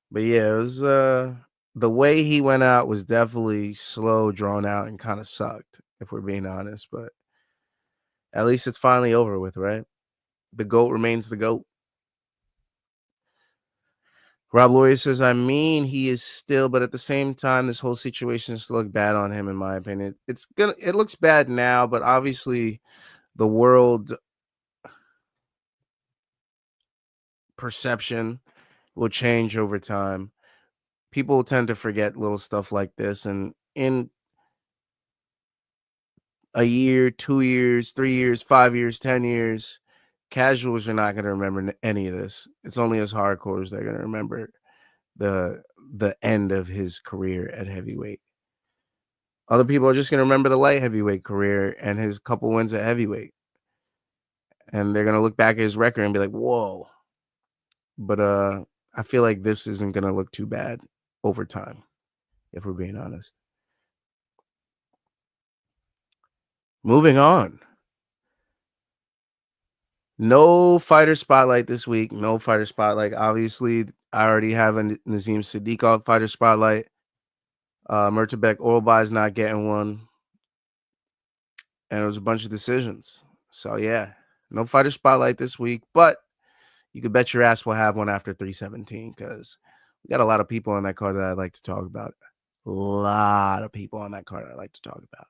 But yeah, it was the way he went out was definitely slow, drawn out, and kind of sucked, if we're being honest. But at least it's finally over with, right? The GOAT remains the GOAT. Rob Laurie says, I mean, he is still, but at the same time, this whole situation has to look bad on him, in my opinion. It looks bad now, but obviously the world perception will change over time. People tend to forget little stuff like this, and in a year, 2 years, 3 years, 5 years, 10 years, casuals are not going to remember any of this. It's only as hardcores they're going to remember the end of his career at heavyweight. Other people are just going to remember the light heavyweight career and his couple wins at heavyweight. And they're going to look back at his record and be like, whoa. But I feel like this isn't going to look too bad over time, if we're being honest. Moving on. No fighter spotlight this week. No fighter spotlight. Obviously, I already have a Nazim Siddiqov fighter spotlight. Murtabek Orlbai is not getting one. And it was a bunch of decisions. So, yeah, no fighter spotlight this week. But you could bet your ass we'll have one after 317 because we got a lot of people on that card that I'd like to talk about. A lot of people on that card I'd like to talk about.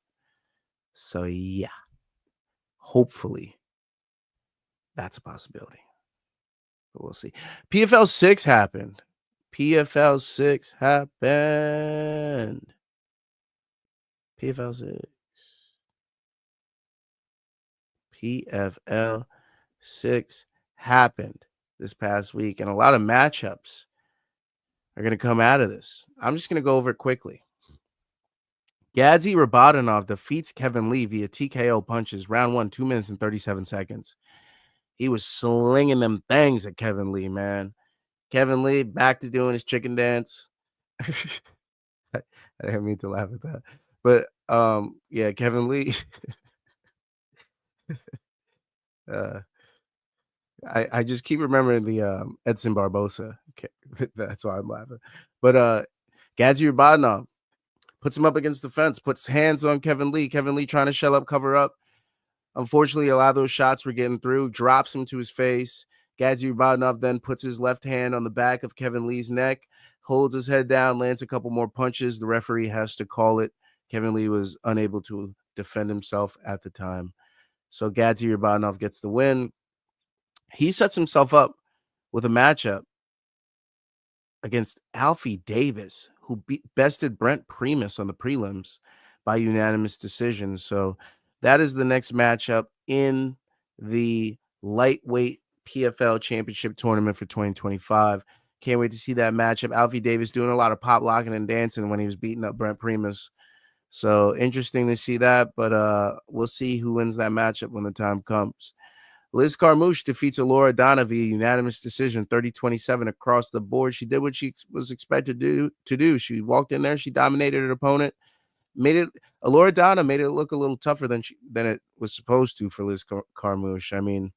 So, yeah, hopefully that's a possibility. But we'll see. PFL 6 happened. PFL 6 happened. PFL 6. PFL 6 happened this past week, and a lot of matchups are going to come out of this. I'm just going to go over it quickly. Gadzi Rabadanov defeats Kevin Lee via TKO punches. Round 1, 2 minutes and 37 seconds. He was slinging them things at Kevin Lee, man. Kevin Lee back to doing his chicken dance. I didn't mean to laugh at that. But yeah, Kevin Lee. I just keep remembering the Edson Barbosa. Okay. That's why I'm laughing. But Gadzi Rabadanov puts him up against the fence, puts hands on Kevin Lee. Kevin Lee trying to shell up, cover up. Unfortunately, a lot of those shots were getting through, drops him to his face. Gadzi Rabadanov then puts his left hand on the back of Kevin Lee's neck, holds his head down, lands a couple more punches. The referee has to call it. Kevin Lee was unable to defend himself at the time. So Gadzi Rabadanov gets the win. He sets himself up with a matchup against Alfie Davis, who bested Brent Primus on the prelims by unanimous decision. So that is the next matchup in the lightweight PFL championship tournament for 2025. Can't wait to see that matchup. Alfie Davis doing a lot of pop locking and dancing when he was beating up Brent Primus. So interesting to see that, but we'll see who wins that matchup when the time comes. Liz Carmouche defeats Elora Donna via unanimous decision, 30-27 across the board. She did what she was expected to do. She walked in there, she dominated her opponent, Elora Donna made it look a little tougher than it was supposed to for Liz Carmouche. I mean,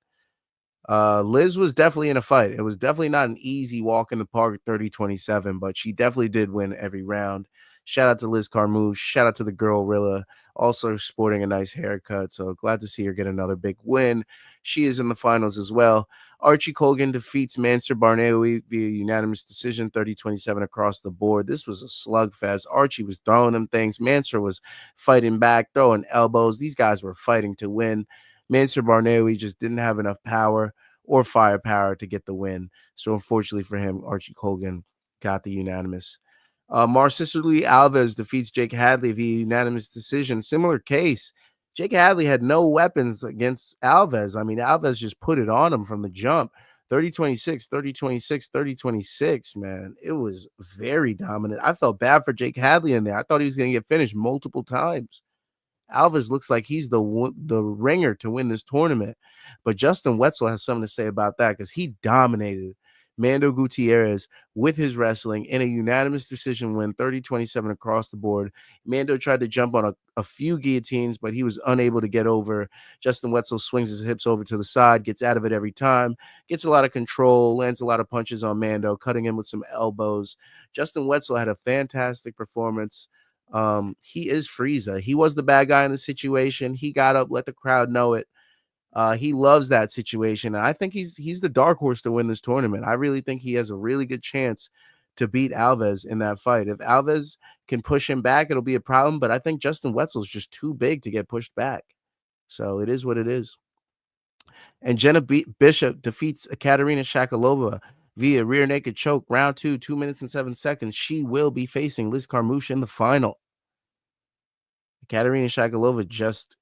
Liz was definitely in a fight. It was definitely not an easy walk in the park at 30-27, but she definitely did win every round. Shout out to Liz Carmouche. Shout out to the girl Rilla, also sporting a nice haircut. So glad to see her get another big win. She is in the finals as well. Archie Colgan defeats Mansur Barnaoui via unanimous decision, 30-27 across the board. This was a slugfest. Archie was throwing them things. Mansur was fighting back, throwing elbows. These guys were fighting to win. Mansur Barnaoui just didn't have enough power or firepower to get the win. So unfortunately for him, Archie Colgan got the unanimous. Marcelo Alves defeats Jake Hadley via unanimous decision. Similar case. Jake Hadley had no weapons against Alves. I mean, Alves just put it on him from the jump. 30-26, 30-26, 30-26, man. It was very dominant. I felt bad for Jake Hadley in there. I thought he was going to get finished multiple times. Alves looks like he's the ringer to win this tournament. But Justin Wetzel has something to say about that because he dominated Mando Gutierrez with his wrestling in a unanimous decision win, 30-27 across the board. Mando tried to jump on a few guillotines, but he was unable to get over. Justin Wetzel swings his hips over to the side, gets out of it every time, gets a lot of control, lands a lot of punches on Mando, cutting him with some elbows. Justin Wetzel had a fantastic performance. He is Frieza. He was the bad guy in the situation. He got up, let the crowd know it. He loves that situation. And I think he's the dark horse to win this tournament. I really think he has a really good chance to beat Alves in that fight. If Alves can push him back, it'll be a problem. But I think Justin Wetzel's just too big to get pushed back. So it is what it is. And Jenna Bishop defeats Katerina Shakalova via rear naked choke, round 2, 2 minutes and 7 seconds. She will be facing Liz Carmouche in the final. Katerina Shakalova just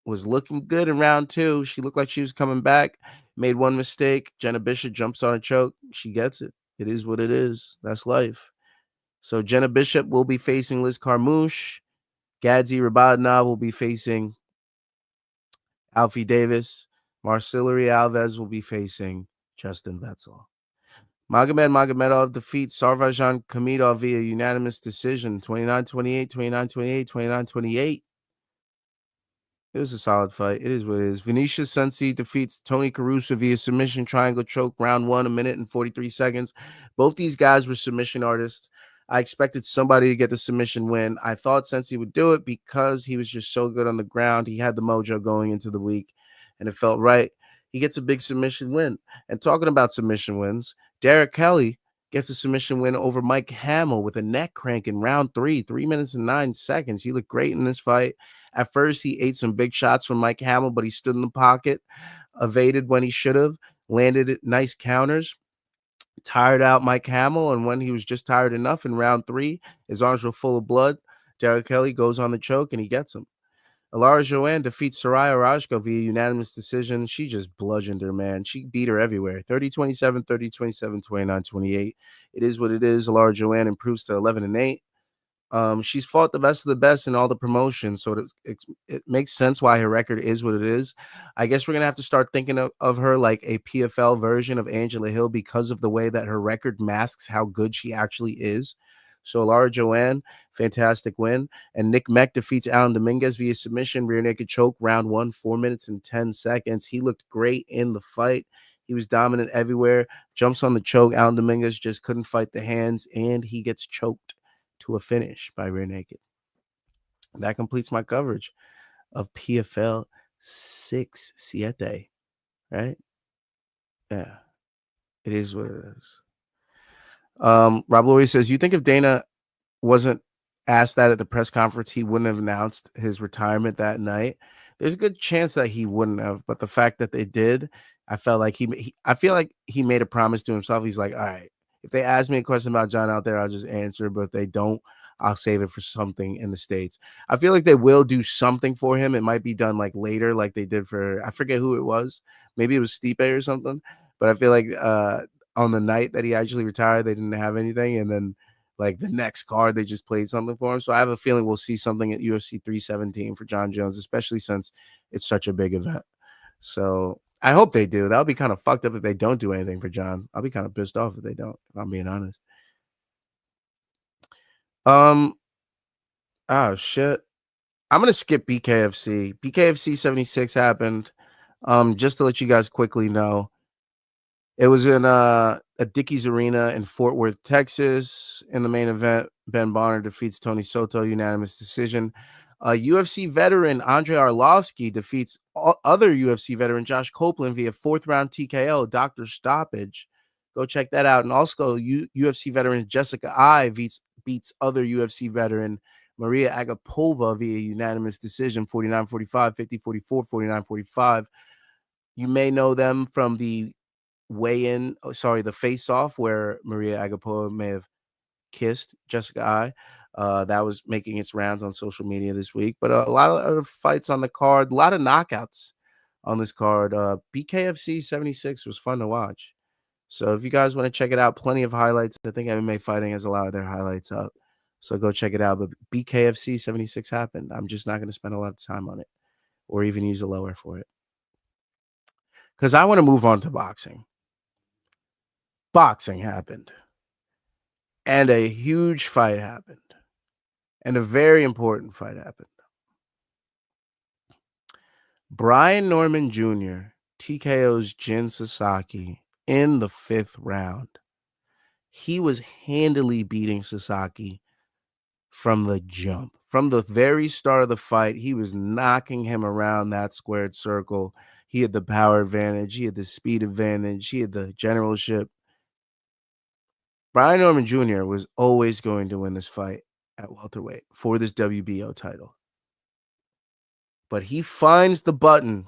was looking good in round 2. She looked like she was coming back, made one mistake. Jenna Bishop jumps on a choke. She gets it. It is what it is. That's life. So Jenna Bishop will be facing Liz Carmouche. Gadzi Rabadanov will be facing Alfie Davis. Marcellary Alves will be facing Justin Wetzel. Magomed Magomedov defeats Sarvajan Kamidov via unanimous decision, 29-28, 29-28, 29-28. It was a solid fight. It is what it is. Vinicius Sensi defeats Tony Caruso via submission triangle choke, round 1, 1 minute and 43 seconds. Both these guys were submission artists. I expected somebody to get the submission win. I thought Sensi would do it because he was just so good on the ground. He had the mojo going into the week, and it felt right. He gets a big submission win. And talking about submission wins, Derek Kelly gets a submission win over Mike Hamill with a neck crank in round 3, 3 minutes and 9 seconds. He looked great in this fight. At first, he ate some big shots from Mike Hamill, but he stood in the pocket, evaded when he should have, landed nice counters, tired out Mike Hamill, and when he was just tired enough in round 3, his arms were full of blood. Derek Kelly goes on the choke, and he gets him. Alara Joanne defeats Soraya Rajko via unanimous decision. She just bludgeoned her, man. She beat her everywhere. 30-27, 30-27, 29-28. It is what it is. Alara Joanne improves to 11-8. She's fought the best of the best in all the promotions, so it makes sense why her record is what it is. I guess we're going to have to start thinking of her like a PFL version of Angela Hill because of the way that her record masks how good she actually is. So Lara Joanne, fantastic win. And Nick Meck defeats Alan Dominguez via submission, rear naked choke, round 1, 4 minutes and 10 seconds. He looked great in the fight. He was dominant everywhere. Jumps on the choke. Alan Dominguez just couldn't fight the hands, and he gets choked to a finish by rear naked. That completes my coverage of PFL 6-7, right? Yeah, it is what it is. Rob Laurie says, you think if Dana wasn't asked that at the press conference, he wouldn't have announced his retirement that night? There's a good chance that he wouldn't have, but the fact that they did, I felt like I feel like he made a promise to himself. He's like, all right, if they ask me a question about John out there, I'll just answer. But if they don't, I'll save it for something in the States. I feel like they will do something for him. It might be done like later, like they did for, I forget who it was. Maybe it was Stipe or something. But I feel like on the night that he actually retired, they didn't have anything. And then like the next card, they just played something for him. So I have a feeling we'll see something at UFC 317 for John Jones, especially since it's such a big event. So I hope they do. That'll be kind of fucked up if they don't do anything for John. I'll be kind of pissed off if they don't, if I'm being honest. Oh shit. I'm gonna skip BKFC. BKFC 76 happened. Just to let you guys quickly know, it was in a Dickies Arena in Fort Worth, Texas. In the main event, Ben Bonner defeats Tony Soto, unanimous decision. UFC veteran Andrei Arlovsky defeats other UFC veteran Josh Copeland via 4th round TKO, doctor stoppage. Go check that out. And also, UFC veteran Jessica Ai beats other UFC veteran Maria Agapova via unanimous decision, 49-45, 50-44, 49-45. You may know them from the the face-off where Maria Agapova may have kissed Jessica Ai. That was making its rounds on social media this week. But a lot of other fights on the card, a lot of knockouts on this card. BKFC 76 was fun to watch. So if you guys want to check it out, plenty of highlights. I think MMA Fighting has a lot of their highlights up. So go check it out. But BKFC 76 happened. I'm just not going to spend a lot of time on it or even use a lower for it. Because I want to move on to boxing. Boxing happened. And a huge fight happened. And a very important fight happened. Brian Norman Jr. TKO's Jin Sasaki in the 5th round. He was handily beating Sasaki from the jump. From the very start of the fight, he was knocking him around that squared circle. He had the power advantage. He had the speed advantage. He had the generalship. Brian Norman Jr. was always going to win this fight at welterweight for this WBO title. But he finds the button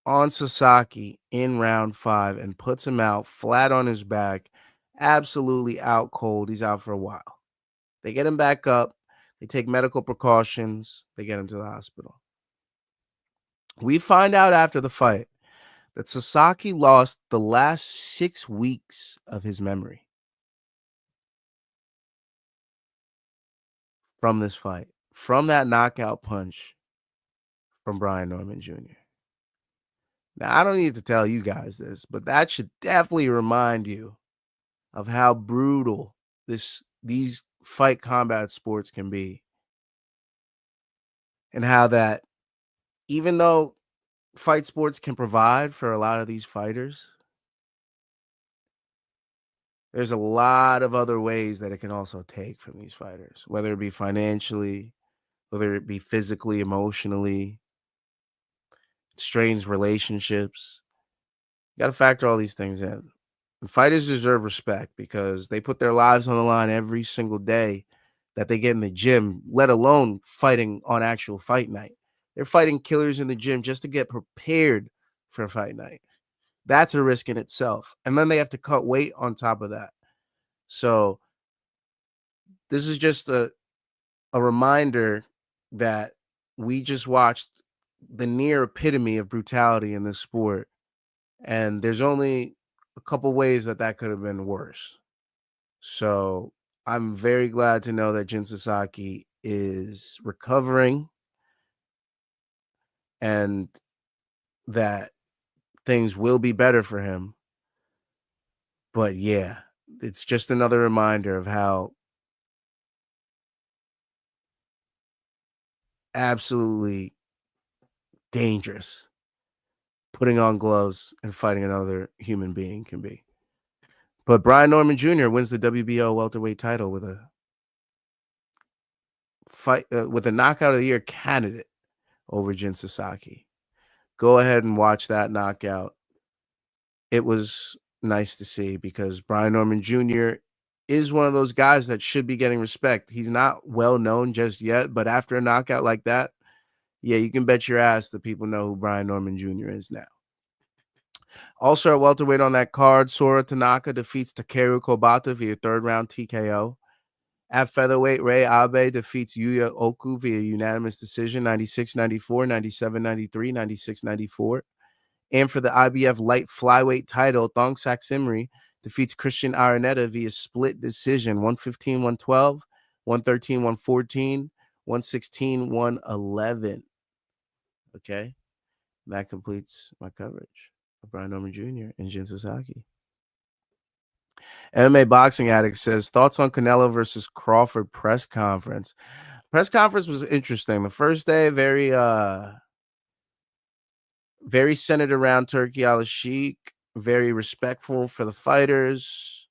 on Sasaki in round 5 and puts him out flat on his back, absolutely out cold. He's out for a while. They get him back up. They take medical precautions. They get him to the hospital. We find out after the fight that Sasaki lost the last 6 weeks of his memory from this fight, from that knockout punch from Brian Norman Jr. Now, I don't need to tell you guys this, but that should definitely remind you of how brutal these fight combat sports can be. And how that even though fight sports can provide for a lot of these fighters, there's a lot of other ways that it can also take from these fighters, whether it be financially, whether it be physically, emotionally, strains relationships. You got to factor all these things in. And fighters deserve respect because they put their lives on the line every single day that they get in the gym, let alone fighting on actual fight night. They're fighting killers in the gym just to get prepared for fight night. That's a risk in itself. And then they have to cut weight on top of that. So this is just a reminder that we just watched the near epitome of brutality in this sport. And there's only a couple ways that could have been worse. So I'm very glad to know that Jin Sasaki is recovering and that things will be better for him. But yeah, it's just another reminder of how absolutely dangerous putting on gloves and fighting another human being can be. But Brian Norman Jr. wins the WBO welterweight title with a fight with a knockout of the year candidate over Jin Sasaki. Go ahead and watch that knockout. It was nice to see because Brian Norman Jr. is one of those guys that should be getting respect. He's not well known just yet, but after a knockout like that, yeah, you can bet your ass that people know who Brian Norman Jr. is now. Also at welterweight on that card, Sora Tanaka defeats Takeru Kobata via 3rd round TKO. At featherweight, Rei Abe defeats Yuya Oku via unanimous decision, 96-94, 97-93, 96-94. And for the IBF light flyweight title, Thong Sak Simri defeats Christian Araneta via split decision, 115-112, 113-114, 116-111. Okay, that completes my coverage of Brian Norman Jr. and Jin Sasaki. MMA Boxing Addict says, thoughts on Canelo versus Crawford press conference. Press conference was interesting. The first day, very centered around Turki Al-Sheikh, very respectful for the fighters.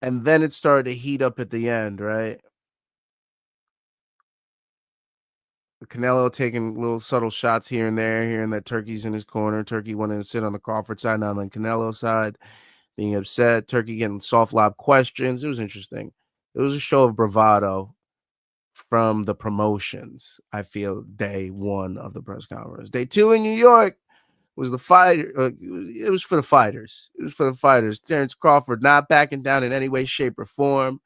And then it started to heat up at the end, right? Canelo taking little subtle shots here and there, hearing that Turkey's in his corner. Turkey wanting to sit on the Crawford side, not on the Canelo side, being upset. Turkey getting soft lob questions. It was interesting. It was a show of bravado from the promotions, I feel, day 1 of the press conference. Day 2 in New York, was the fighter. It was for the fighters. It was for the fighters. Terrence Crawford not backing down in any way, shape, or form.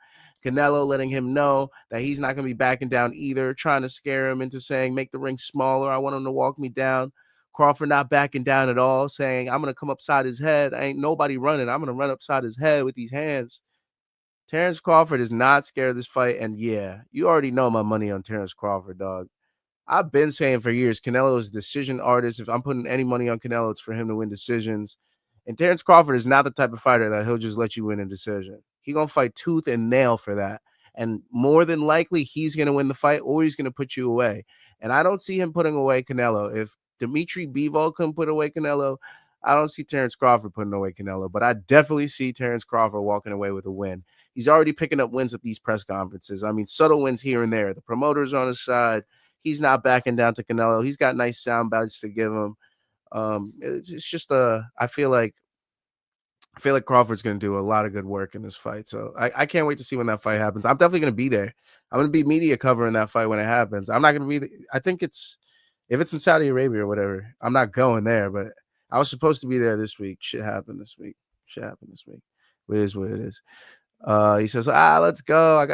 Canelo letting him know that he's not going to be backing down either, trying to scare him into saying, make the ring smaller. I want him to walk me down. Crawford not backing down at all, saying, I'm going to come upside his head. I ain't nobody running. I'm going to run upside his head with these hands. Terrence Crawford is not scared of this fight. And yeah, you already know my money on Terrence Crawford, dog. I've been saying for years, Canelo is a decision artist. If I'm putting any money on Canelo, it's for him to win decisions. And Terrence Crawford is not the type of fighter that he'll just let you win a decision. He's going to fight tooth and nail for that. And more than likely, he's going to win the fight or he's going to put you away. And I don't see him putting away Canelo. If Dimitri Bivol couldn't put away Canelo, I don't see Terrence Crawford putting away Canelo. But I definitely see Terrence Crawford walking away with a win. He's already picking up wins at these press conferences. I mean, subtle wins here and there. The promoter's on his side. He's not backing down to Canelo. He's got nice sound bites to give him. It's just I feel like Crawford's going to do a lot of good work in this fight. So I can't wait to see when that fight happens. I'm definitely going to be there. I'm going to be media covering that fight when it happens. I'm not going to be. I think if it's in Saudi Arabia or whatever, I'm not going there. But I was supposed to be there this week. Shit happened this week. It is what it is. He says, let's go.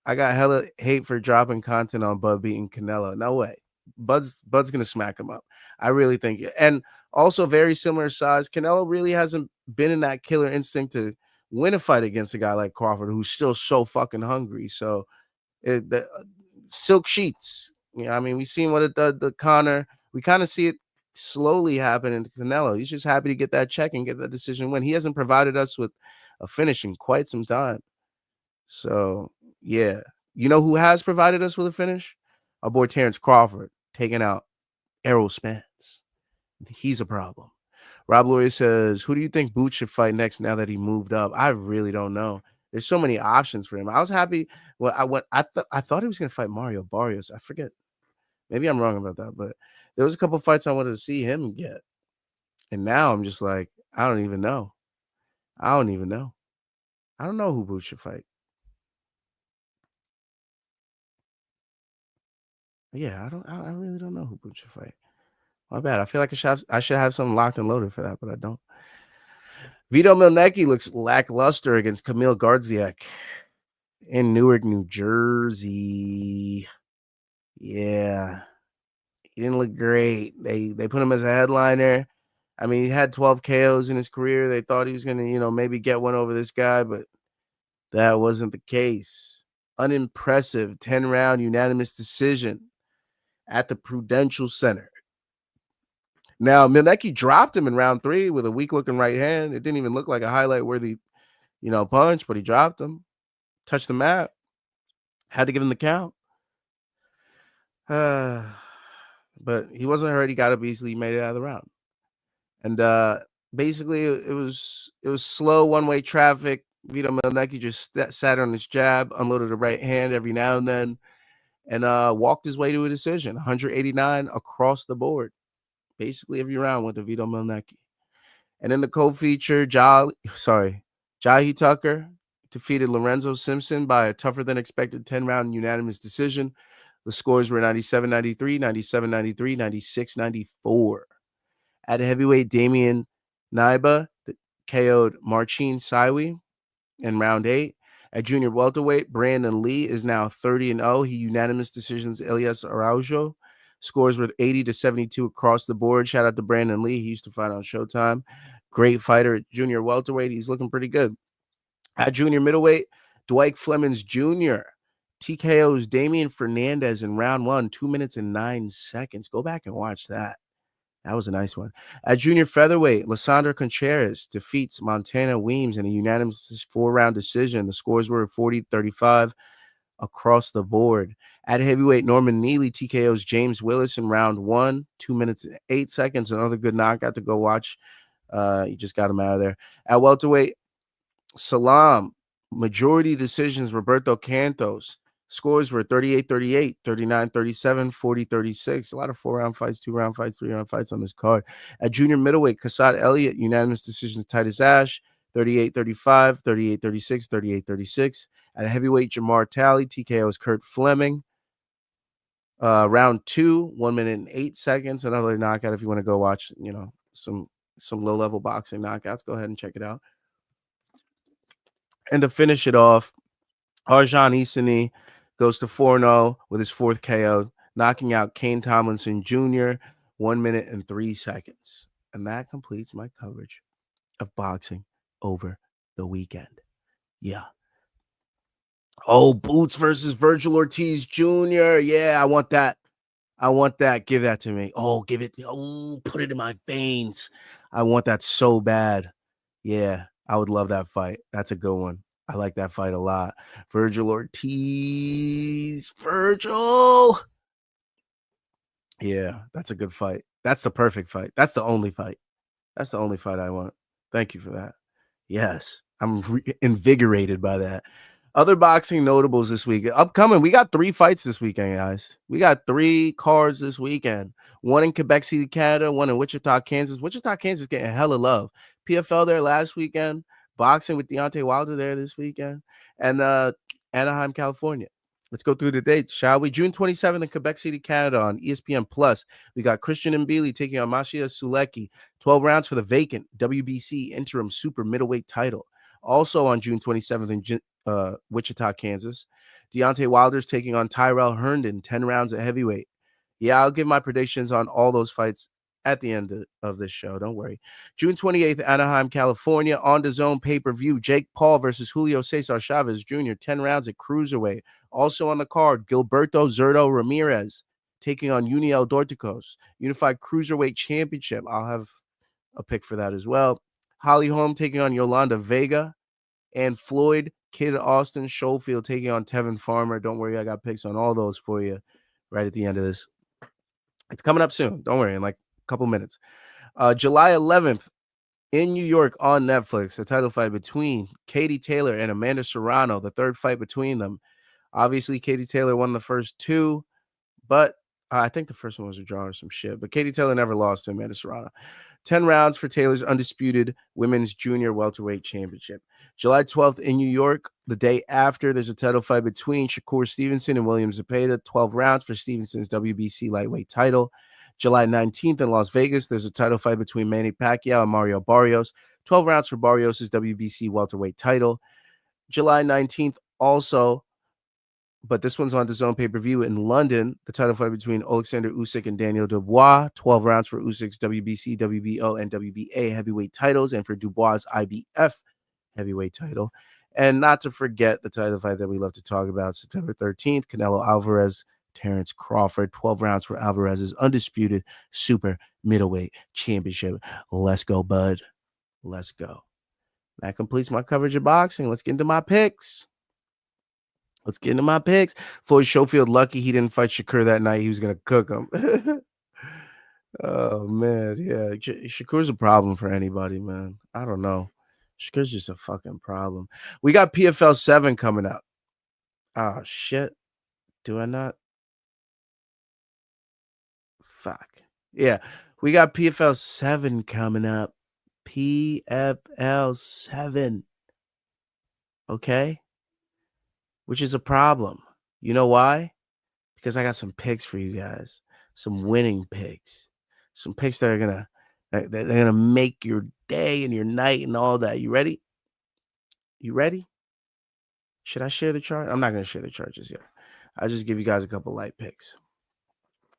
I got hella hate for dropping content on Bud beating Canelo. No way. Bud's gonna smack him up. I really think it. And also very similar size. Canelo really hasn't been in that killer instinct to win a fight against a guy like Crawford, who's still so fucking hungry. So the silk sheets. You know, I mean, we've seen what it did to Conor. We kind of see it slowly happen in Canelo. He's just happy to get that check and get that decision win. He hasn't provided us with a finish in quite some time. So yeah, you know who has provided us with a finish? Our boy Terrence Crawford taking out Errol Spence. He's a problem. Rob Laurie says, who do you think Boots should fight next now that he moved up? I really don't know. There's so many options for him. I was happy. Well, I thought he was going to fight Mario Barrios. I forget. Maybe I'm wrong about that, but there was a couple fights I wanted to see him get. And now I'm just like, I don't even know. I don't know who Boots should fight. Yeah, I really don't know who Boots should fight. My bad. I feel like I should have something locked and loaded for that, but I don't. Vito Mielnicki looks lackluster against Kamil Gardzielik in Newark, New Jersey. Yeah, he didn't look great. They put him as a headliner. I mean, he had 12 KOs in his career. They thought he was going to, maybe get one over this guy, but that wasn't the case. Unimpressive 10-round unanimous decision at the Prudential Center. Now, Mielnicki dropped him in round 3 with a weak-looking right hand. It didn't even look like a highlight-worthy, punch, but he dropped him. Touched the mat. Had to give him the count. But he wasn't hurt. He got up easily. He made it out of the round. And basically, it was slow one-way traffic. Vito Mielnicki just sat on his jab, unloaded the right hand every now and then, and walked his way to a decision. 189 across the board. Basically every round went to Vito Mielnicki. And in the co-feature, Jahi Tucker defeated Lorenzo Simpson by a tougher-than-expected 10-round unanimous decision. The scores were 97-93, 97-93, 96-94. At heavyweight, Damian Naiba KO'd Marcin Saiwi in round 8. At junior welterweight, Brandon Lee is now 30-0. He unanimous decisions Elias Araujo. Scores were 80-72 across the board. Shout out to Brandon Lee. He used to fight on Showtime. Great fighter at junior welterweight. He's looking pretty good. At junior middleweight, Dwight Flemings Jr. TKO's Damian Fernandez in round 1, 2 minutes and 9 seconds. Go back and watch that. That was a nice one. At junior featherweight, Lissandro Contreras defeats Montana Weems in a unanimous 4-round decision. The scores were 40-35 across the board. At heavyweight, Norman Neely TKO's James Willis in round 1, 2 minutes and 8 seconds. Another good knockout to go watch. You just got him out of there. At welterweight, Salam, majority decisions, Roberto Cantos. Scores were 38-38, 39-37, 40-36. A lot of 4-round fights, 2-round fights, 3-round fights on this card. At junior middleweight, Kassad Elliott, unanimous decisions, Titus Ash, 38-35, 38-36, 38-36. At heavyweight, Jamar Talley, TKO's Kurt Fleming. Round 2, 1 minute and 8 seconds. Another knockout if you want to go watch, some low-level boxing knockouts. Go ahead and check it out. And to finish it off, Arjan Isini goes to 4-0 with his 4th KO, knocking out Kane Tomlinson Jr. 1 minute and 3 seconds. And that completes my coverage of boxing over the weekend. Yeah. Oh, Boots versus Virgil Ortiz Jr. Yeah, I want that. Give that to me. Oh, give it. Oh, put it in my veins. I want that so bad. Yeah, I would love that fight. That's a good one. I like that fight a lot. Virgil Ortiz. Virgil. Yeah, that's a good fight. That's the perfect fight. That's the only fight. That's the only fight I want. Thank you for that. Yes, I'm invigorated by that. Other boxing notables this week. Upcoming, we got 3 fights this weekend, guys. We got 3 cards this weekend. One in Quebec City, Canada. One in Wichita, Kansas. Wichita, Kansas getting hella love. PFL there last weekend. Boxing with Deontay Wilder there this weekend. And Anaheim, California. Let's go through the dates, shall we? June 27th in Quebec City, Canada on ESPN Plus. We got Christian Mbilli taking on Maciej Sulecki. 12 rounds for the vacant WBC interim super middleweight title. Also on June 27th in Wichita, Kansas, Deontay Wilder's taking on Tyrrell Herndon, 10 rounds at heavyweight. Yeah, I'll give my predictions on all those fights at the end of this show. Don't worry. June 28th, Anaheim, California, on DAZN pay-per-view, Jake Paul versus Julio Cesar Chavez Jr., 10 rounds at cruiserweight. Also on the card, Gilberto Zurdo Ramirez taking on Uniel Dorticos, Unified Cruiserweight Championship. I'll have a pick for that as well. Holly Holm taking on Yolanda Vega, and Floyd Kid Austin Schofield taking on Tevin Farmer. Don't worry, I got picks on all those for you right at the end of this. It's coming up soon. Don't worry, in like a couple minutes. July 11th in New York on Netflix, a title fight between Katie Taylor and Amanda Serrano, the 3rd fight between them. Obviously, Katie Taylor won the first 2, but I think the first one was a draw or some shit. But Katie Taylor never lost to Amanda Serrano. 10 rounds for Taylor's undisputed women's junior welterweight championship. July 12th in New York, the day after, there's a title fight between Shakur Stevenson and William Zepeda. 12 rounds for Stevenson's WBC lightweight title. July 19th in Las Vegas, there's a title fight between Manny Pacquiao and Mario Barrios. 12 rounds for Barrios' WBC welterweight title. July 19th also, but this one's on DAZN pay-per-view in London, the title fight between Alexander Usyk and Daniel Dubois. 12 rounds for Usyk's WBC, WBO, and WBA heavyweight titles, and for Dubois' IBF heavyweight title. And not to forget the title fight that we love to talk about, September 13th, Canelo Alvarez, Terrence Crawford. 12 rounds for Alvarez's undisputed super middleweight championship. Let's go, bud. Let's go. That completes my coverage of boxing. Let's get into my picks. Floyd Schofield, lucky he didn't fight Shakur that night. He was going to cook him. Oh, man. Yeah. Shakur's a problem for anybody, man. I don't know. Shakur's just a fucking problem. We got PFL 7 coming up. Oh, shit. Do I not? Fuck. Yeah. We got PFL 7 coming up. PFL 7. Okay? Which is a problem. You know why? Because I got some picks for you guys. Some winning picks. Some picks that are gonna make your day and your night and all that. You ready? You ready? Should I share the chart? I'm not gonna share the chart just yet. I'll just give you guys a couple light picks.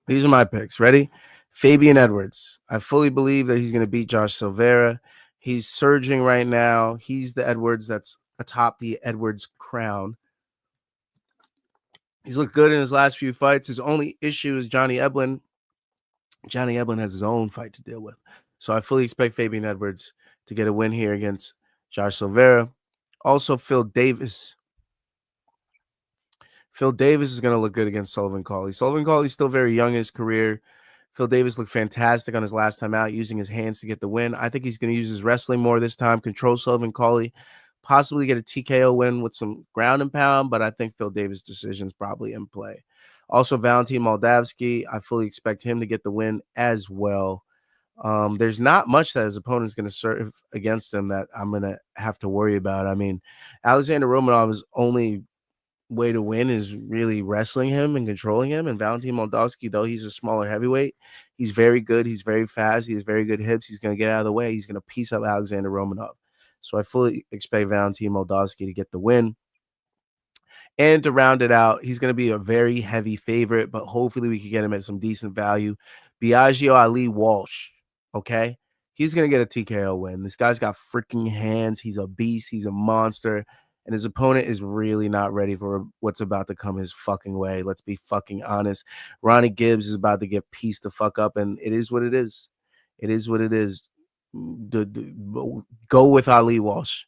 These are my picks. Ready? Fabian Edwards. I fully believe that he's gonna beat Josh Silveira. He's surging right now. He's the Edwards that's atop the Edwards crown. He's looked good in his last few fights. His only issue is Johnny Eblen. Johnny Eblen has his own fight to deal with. So I fully expect Fabian Edwards to get a win here against Josh Silveira. Also, Phil Davis. Phil Davis is going to look good against Sullivan Cauley. Sullivan Cauley's still very young in his career. Phil Davis looked fantastic on his last time out, using his hands to get the win. I think he's going to use his wrestling more this time, control Sullivan Cauley, possibly get a TKO win with some ground and pound, but I think Phil Davis' decision is probably in play. Also, Valentin Moldavsky, I fully expect him to get the win as well. There's not much that his opponent's going to serve against him that I'm going to have to worry about. I mean, Alexander Romanov is only way to win is really wrestling him and controlling him. And Valentin Moldavsky, though he's a smaller heavyweight, he's very good. He's very fast. He has very good hips. He's going to get out of the way. He's going to piece up Alexander Romanov. So I fully expect Valentin Moldavsky to get the win. And to round it out, he's going to be a very heavy favorite, but hopefully we can get him at some decent value. Biagio Ali Walsh, okay? He's going to get a TKO win. This guy's got freaking hands. He's a beast. He's a monster. And his opponent is really not ready for what's about to come his fucking way. Let's be fucking honest. Ronnie Gibbs is about to get pieced the fuck up, and it is what it is. It is what it is. Go with Ali Walsh.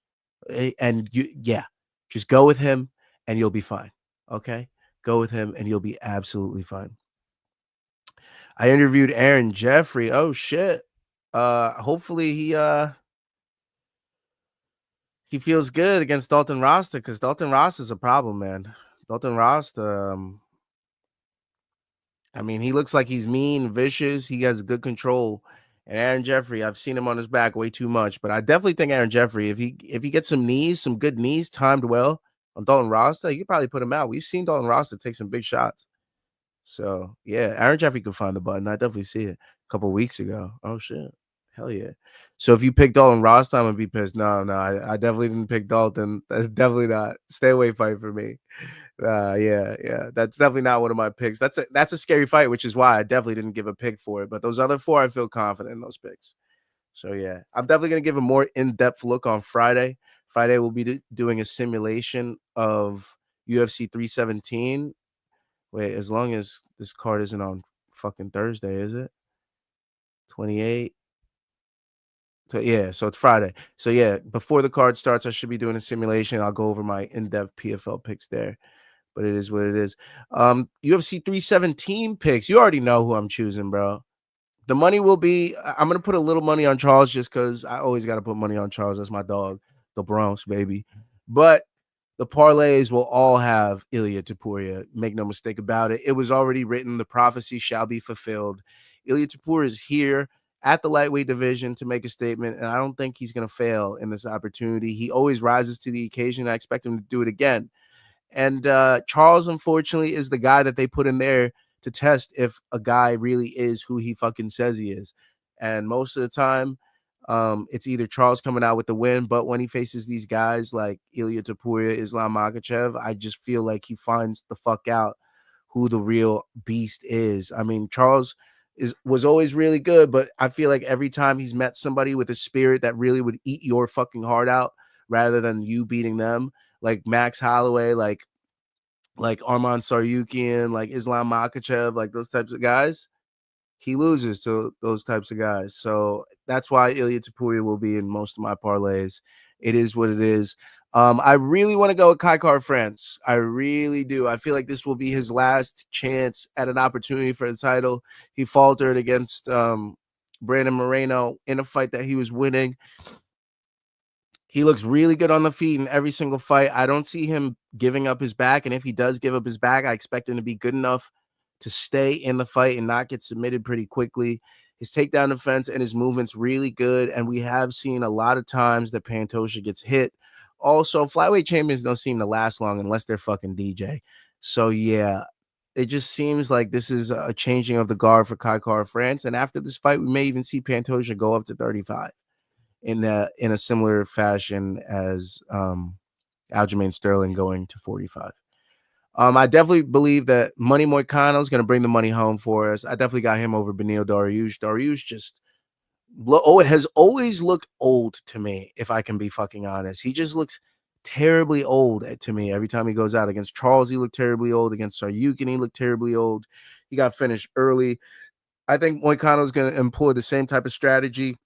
And just go with him and you'll be fine. Okay? Go with him and you'll be absolutely fine. I interviewed Aaron Jeffrey. Oh shit. Hopefully he feels good against Dalton Rasta, because Dalton Rasta is a problem, man. Dalton Rasta, I mean, he looks like he's mean, vicious. He has good control. And Aaron Jeffrey, I've seen him on his back way too much, but I definitely think Aaron Jeffrey, if he gets some good knees timed well on Dalton Rasta, you could probably put him out. We've seen Dalton Rasta take some big shots. So yeah, Aaron Jeffrey could find the button. I definitely see it a couple weeks ago. Oh shit. Hell yeah. So if you pick Dalton Ross, I'm gonna be pissed. No, I definitely didn't pick Dalton. That's definitely not. Stay away fight for me. Yeah. That's definitely not one of my picks. That's a scary fight, which is why I definitely didn't give a pick for it. But those other four, I feel confident in those picks. So yeah, I'm definitely gonna give a more in-depth look on Friday. Friday we'll be doing a simulation of UFC 317. Wait, as long as this card isn't on fucking Thursday, is it? 28. So yeah, so it's Friday. So yeah, before the card starts, I should be doing a simulation. I'll go over my in-depth PFL picks there. But it is what it is. UFC 317 picks. You already know who I'm choosing, bro. The money will be, I'm gonna put a little money on Charles just because I always gotta put money on Charles. That's my dog, the Bronx, baby. But the parlays will all have Ilia Topuria. Make no mistake about it. It was already written. The prophecy shall be fulfilled. Ilia Topuria is here at the lightweight division to make a statement, and I don't think he's going to fail in this opportunity. He always rises to the occasion. I expect him to do it again. And Charles, unfortunately, is the guy that they put in there to test if a guy really is who he fucking says he is. And most of the time, it's either Charles coming out with the win, but when he faces these guys like Ilia Topuria, Islam Makhachev, I just feel like he finds the fuck out who the real beast is. I mean, Charles was always really good, but I feel like every time he's met somebody with a spirit that really would eat your fucking heart out rather than you beating them, like Max Holloway, like Arman Saryukian, like Islam Makhachev, like those types of guys, he loses to those types of guys. So that's why Ilia Topuria will be in most of my parlays. It is what it is. I really want to go with Kai France. I really do. I feel like this will be his last chance at an opportunity for the title. He faltered against Brandon Moreno in a fight that he was winning. He looks really good on the feet in every single fight. I don't see him giving up his back. And if he does give up his back, I expect him to be good enough to stay in the fight and not get submitted pretty quickly. His takedown defense and his movement's really good. And we have seen a lot of times that Pantoja gets hit. Also, flyweight champions don't seem to last long unless they're fucking DJ. So, yeah, it just seems like this is a changing of the guard for Kai France. And after this fight, we may even see Pantoja go up to 35 in a similar fashion as Aljamain Sterling going to 45. I definitely believe that Money Moicano is going to bring the money home for us. I definitely got him over Beneil Dariush. Dariush just has always looked old to me, if I can be fucking honest. He just looks terribly old to me every time he goes out. Against Charles, he looked terribly old. Against Saryukin, he looked terribly old. He got finished early. I think Moicano is going to employ the same type of strategy.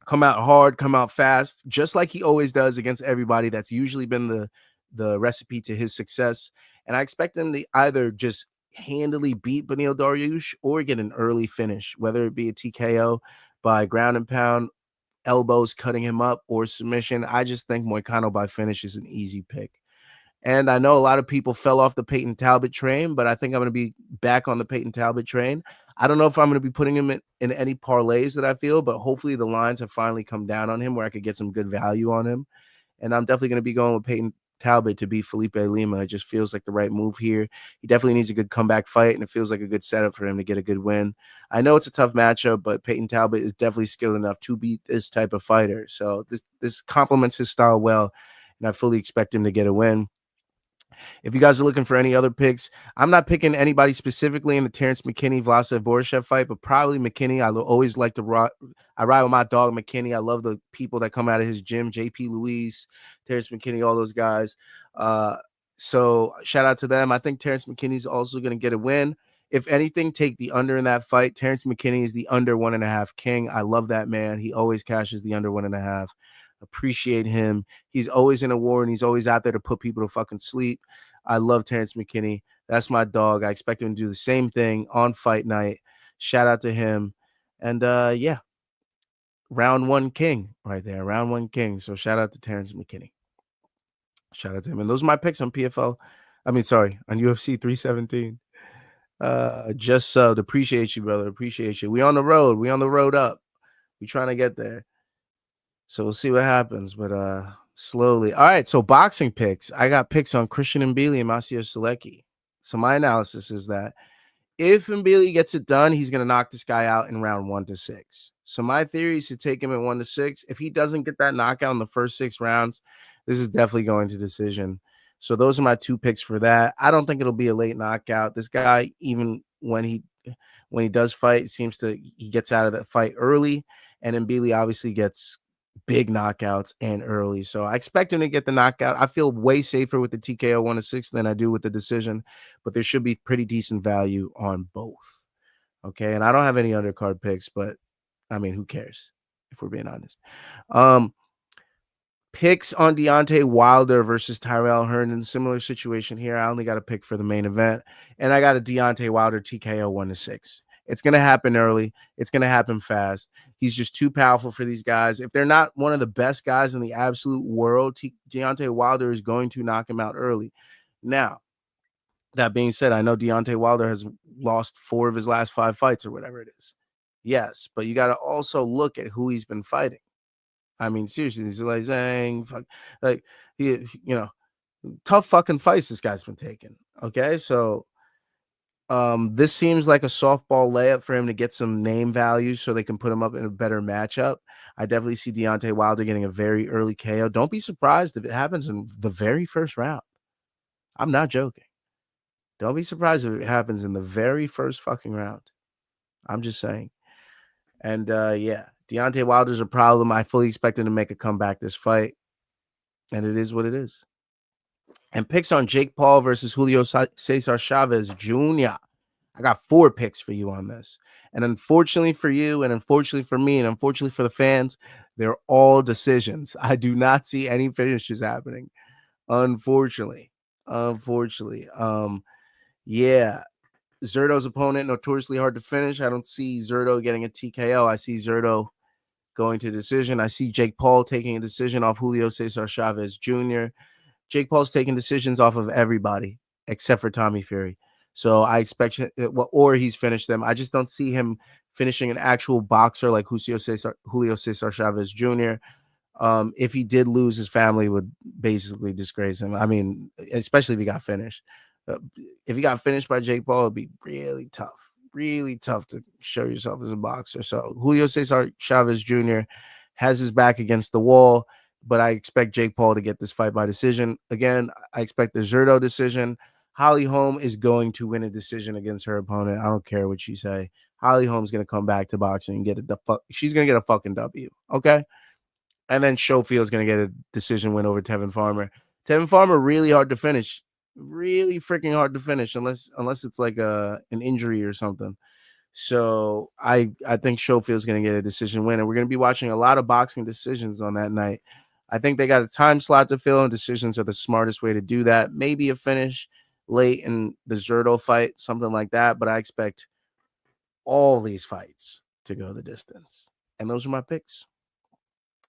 Come out hard, come out fast, just like he always does against everybody. That's usually been the recipe to his success. And I expect him to either just handily beat Beneil Dariush or get an early finish, whether it be a TKO by ground and pound, elbows cutting him up, or submission. I just think Moicano by finish is an easy pick. And I know a lot of people fell off the Peyton Talbot train, but I think I'm going to be back on the Peyton Talbot train. I don't know if I'm going to be putting him in any parlays that I feel, but hopefully the lines have finally come down on him where I could get some good value on him. And I'm definitely going to be going with Peyton Talbot to beat Felipe Lima. It just feels like the right move here. He definitely needs a good comeback fight, and it feels like a good setup for him to get a good win. I know it's a tough matchup, but Peyton Talbot is definitely skilled enough to beat this type of fighter. So this complements his style well, and I fully expect him to get a win. If you guys are looking for any other picks, I'm not picking anybody specifically in the Terrence McKinney-Vlasev Borishev fight, but probably McKinney. I always like to I ride with my dog McKinney. I love the people that come out of his gym, JP Luis, Terrence McKinney, all those guys. So shout out to them. I think Terrence McKinney's also going to get a win. If anything, take the under in that fight. Terrence McKinney is the under 1.5 king. I love that man. He always cashes the under 1.5. Appreciate him. He's always in a war, and he's always out there to put people to fucking sleep. I love Terrence McKinney. That's my dog. I expect him to do the same thing on fight night. Shout out to him. And yeah, round 1 king right there. Round 1 king. So shout out to Terrence McKinney. Shout out to him. And those are my picks on PFL. On UFC 317. Just subbed. Appreciate you, brother. Appreciate you. We on the road. We on the road up. We trying to get there. So we'll see what happens, but slowly. All right, so boxing picks. I got picks on Christian Mbilli and Maciej Sulecki. So my analysis is that if Mbilli gets it done, he's going to knock this guy out in round 1 to 6. So my theory is to take him at 1 to 6. If he doesn't get that knockout in the first 6 rounds, this is definitely going to decision. So those are my 2 picks for that. I don't think it'll be a late knockout. This guy, even when he does fight, he gets out of that fight early, and Mbilli obviously gets big knockouts and early. So I expect him to get the knockout. I feel way safer with the TKO 1 to 6 than I do with the decision, but there should be pretty decent value on both. Okay. And I don't have any undercard picks, but I mean, who cares if we're being honest? Picks on Deontay Wilder versus Tyrrell Herndon. Similar situation here. I only got a pick for the main event, and I got a Deontay Wilder TKO 1 to 6. It's going to happen early. It's going to happen fast. He's just too powerful for these guys. If they're not one of the best guys in the absolute world, Deontay Wilder is going to knock him out early. Now, that being said, I know Deontay Wilder has lost 4 of his last 5 fights or whatever it is. Yes, but you got to also look at who he's been fighting. I mean, seriously, he's like saying, like, tough fucking fights this guy's been taking. Okay, so this seems like a softball layup for him to get some name value so they can put him up in a better matchup. I definitely see Deontay Wilder getting a very early KO. Don't be surprised if it happens in the very first round. I'm not joking. Don't be surprised if it happens in the very first fucking round. I'm just saying. And yeah, Deontay Wilder's a problem. I fully expect him to make a comeback this fight. And it is what it is. And picks on Jake Paul versus Julio Cesar Chavez Jr. I got 4 picks for you on this. And unfortunately for you, and unfortunately for me, and unfortunately for the fans, they're all decisions. I do not see any finishes happening. Unfortunately. Yeah. Zurdo's opponent, notoriously hard to finish. I don't see Zurdo getting a TKO. I see Zurdo going to decision. I see Jake Paul taking a decision off Julio Cesar Chavez Jr. Jake Paul's taking decisions off of everybody except for Tommy Fury. So I expect, or he's finished them. I just don't see him finishing an actual boxer like Julio Cesar Chavez Jr. If he did lose, his family would basically disgrace him. I mean, especially if he got finished. If he got finished by Jake Paul, it'd be really tough to show yourself as a boxer. So Julio Cesar Chavez Jr. has his back against the wall, but I expect Jake Paul to get this fight by decision. Again, I expect the Zurdo decision. Holly Holm is going to win a decision against her opponent. I don't care what you say. Holly Holm's going to come back to boxing and get she's going to get a fucking W. Okay. And then Showfield's going to get a decision win over Tevin Farmer. Tevin Farmer, really hard to finish. Really freaking hard to finish unless it's like an injury or something. So I think Showfield's going to get a decision win, and we're going to be watching a lot of boxing decisions on that night. I think they got a time slot to fill, and decisions are the smartest way to do that. Maybe a finish late in the Zurdo fight, something like that. But I expect all these fights to go the distance. And those are my picks.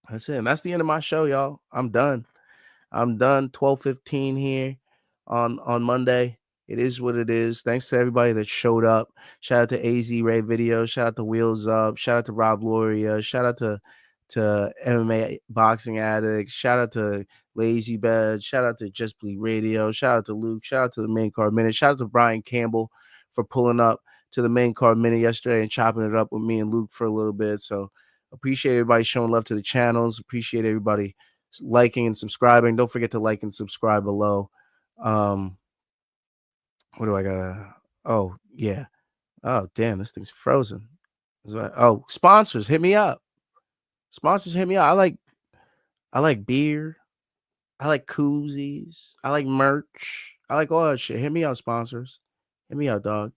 That's it. And that's the end of my show, y'all. I'm done. 12:15 here on Monday. It is what it is. Thanks to everybody that showed up. Shout out to AZ Ray Video. Shout out to Wheels Up. Shout out to Rob Loria. Shout out to to MMA Boxing Addicts. Shout out to Lazy Bed. Shout out to Just Bleed Radio. Shout out to Luke. Shout out to the Main Card Minute. Shout out to Brian Campbell for pulling up to the Main Card Minute yesterday and chopping it up with me and Luke for a little bit. So appreciate everybody showing love to the channels. Appreciate everybody liking and subscribing. Don't forget to like and subscribe below. What do I gotta? Oh, yeah. Oh, damn, this thing's frozen. Oh, sponsors, hit me up. Sponsors, hit me up. I like beer. I like koozies. I like merch. I like all that shit. Hit me up, sponsors. Hit me up, dog.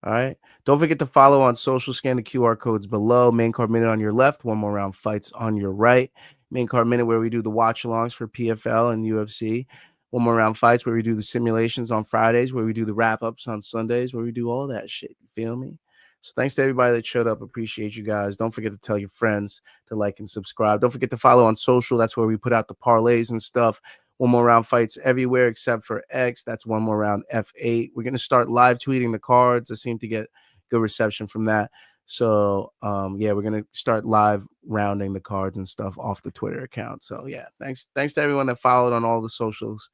All right. Don't forget to follow on social. Scan the QR codes below. Main Card Minute on your left. One More Round Fights on your right. Main Card Minute where we do the watch-alongs for PFL and UFC. One More Round Fights where we do the simulations on Fridays, where we do the wrap-ups on Sundays, where we do all that shit. You feel me? So thanks to everybody that showed up. Appreciate you guys. Don't forget to tell your friends to like and subscribe. Don't forget to follow on social. That's where we put out the parlays and stuff. One More Round Fights everywhere except for X. That's One More Round F8. We're going to start live tweeting the cards. I seem to get good reception from that. So, yeah, we're going to start live rounding the cards and stuff off the Twitter account. So, yeah, thanks to everyone that followed on all the socials,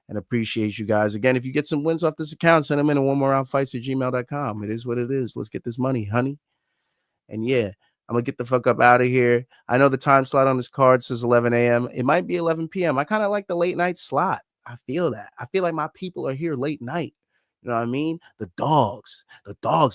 and appreciate you guys. Again, if you get some wins off this account, send them in at onemoreroundfights@gmail.com. It is what it is. Let's get this money, honey. And yeah, I'm going to get the fuck up out of here. I know the time slot on this card says 11 a.m. It might be 11 p.m. I kind of like the late night slot. I feel that. I feel like my people are here late night. You know what I mean? The dogs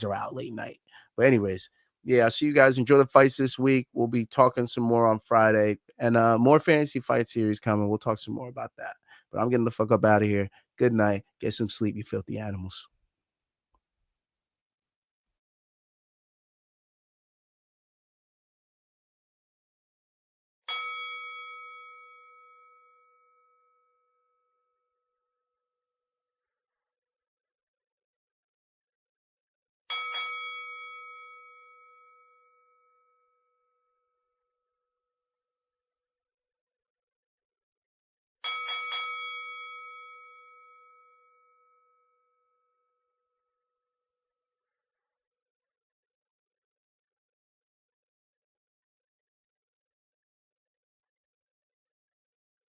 are out late night. But anyways, yeah, I'll see you guys. Enjoy the fights this week. We'll be talking some more on Friday. And more fantasy fight series coming. We'll talk some more about that. But I'm getting the fuck up out of here. Good night. Get some sleep, you filthy animals.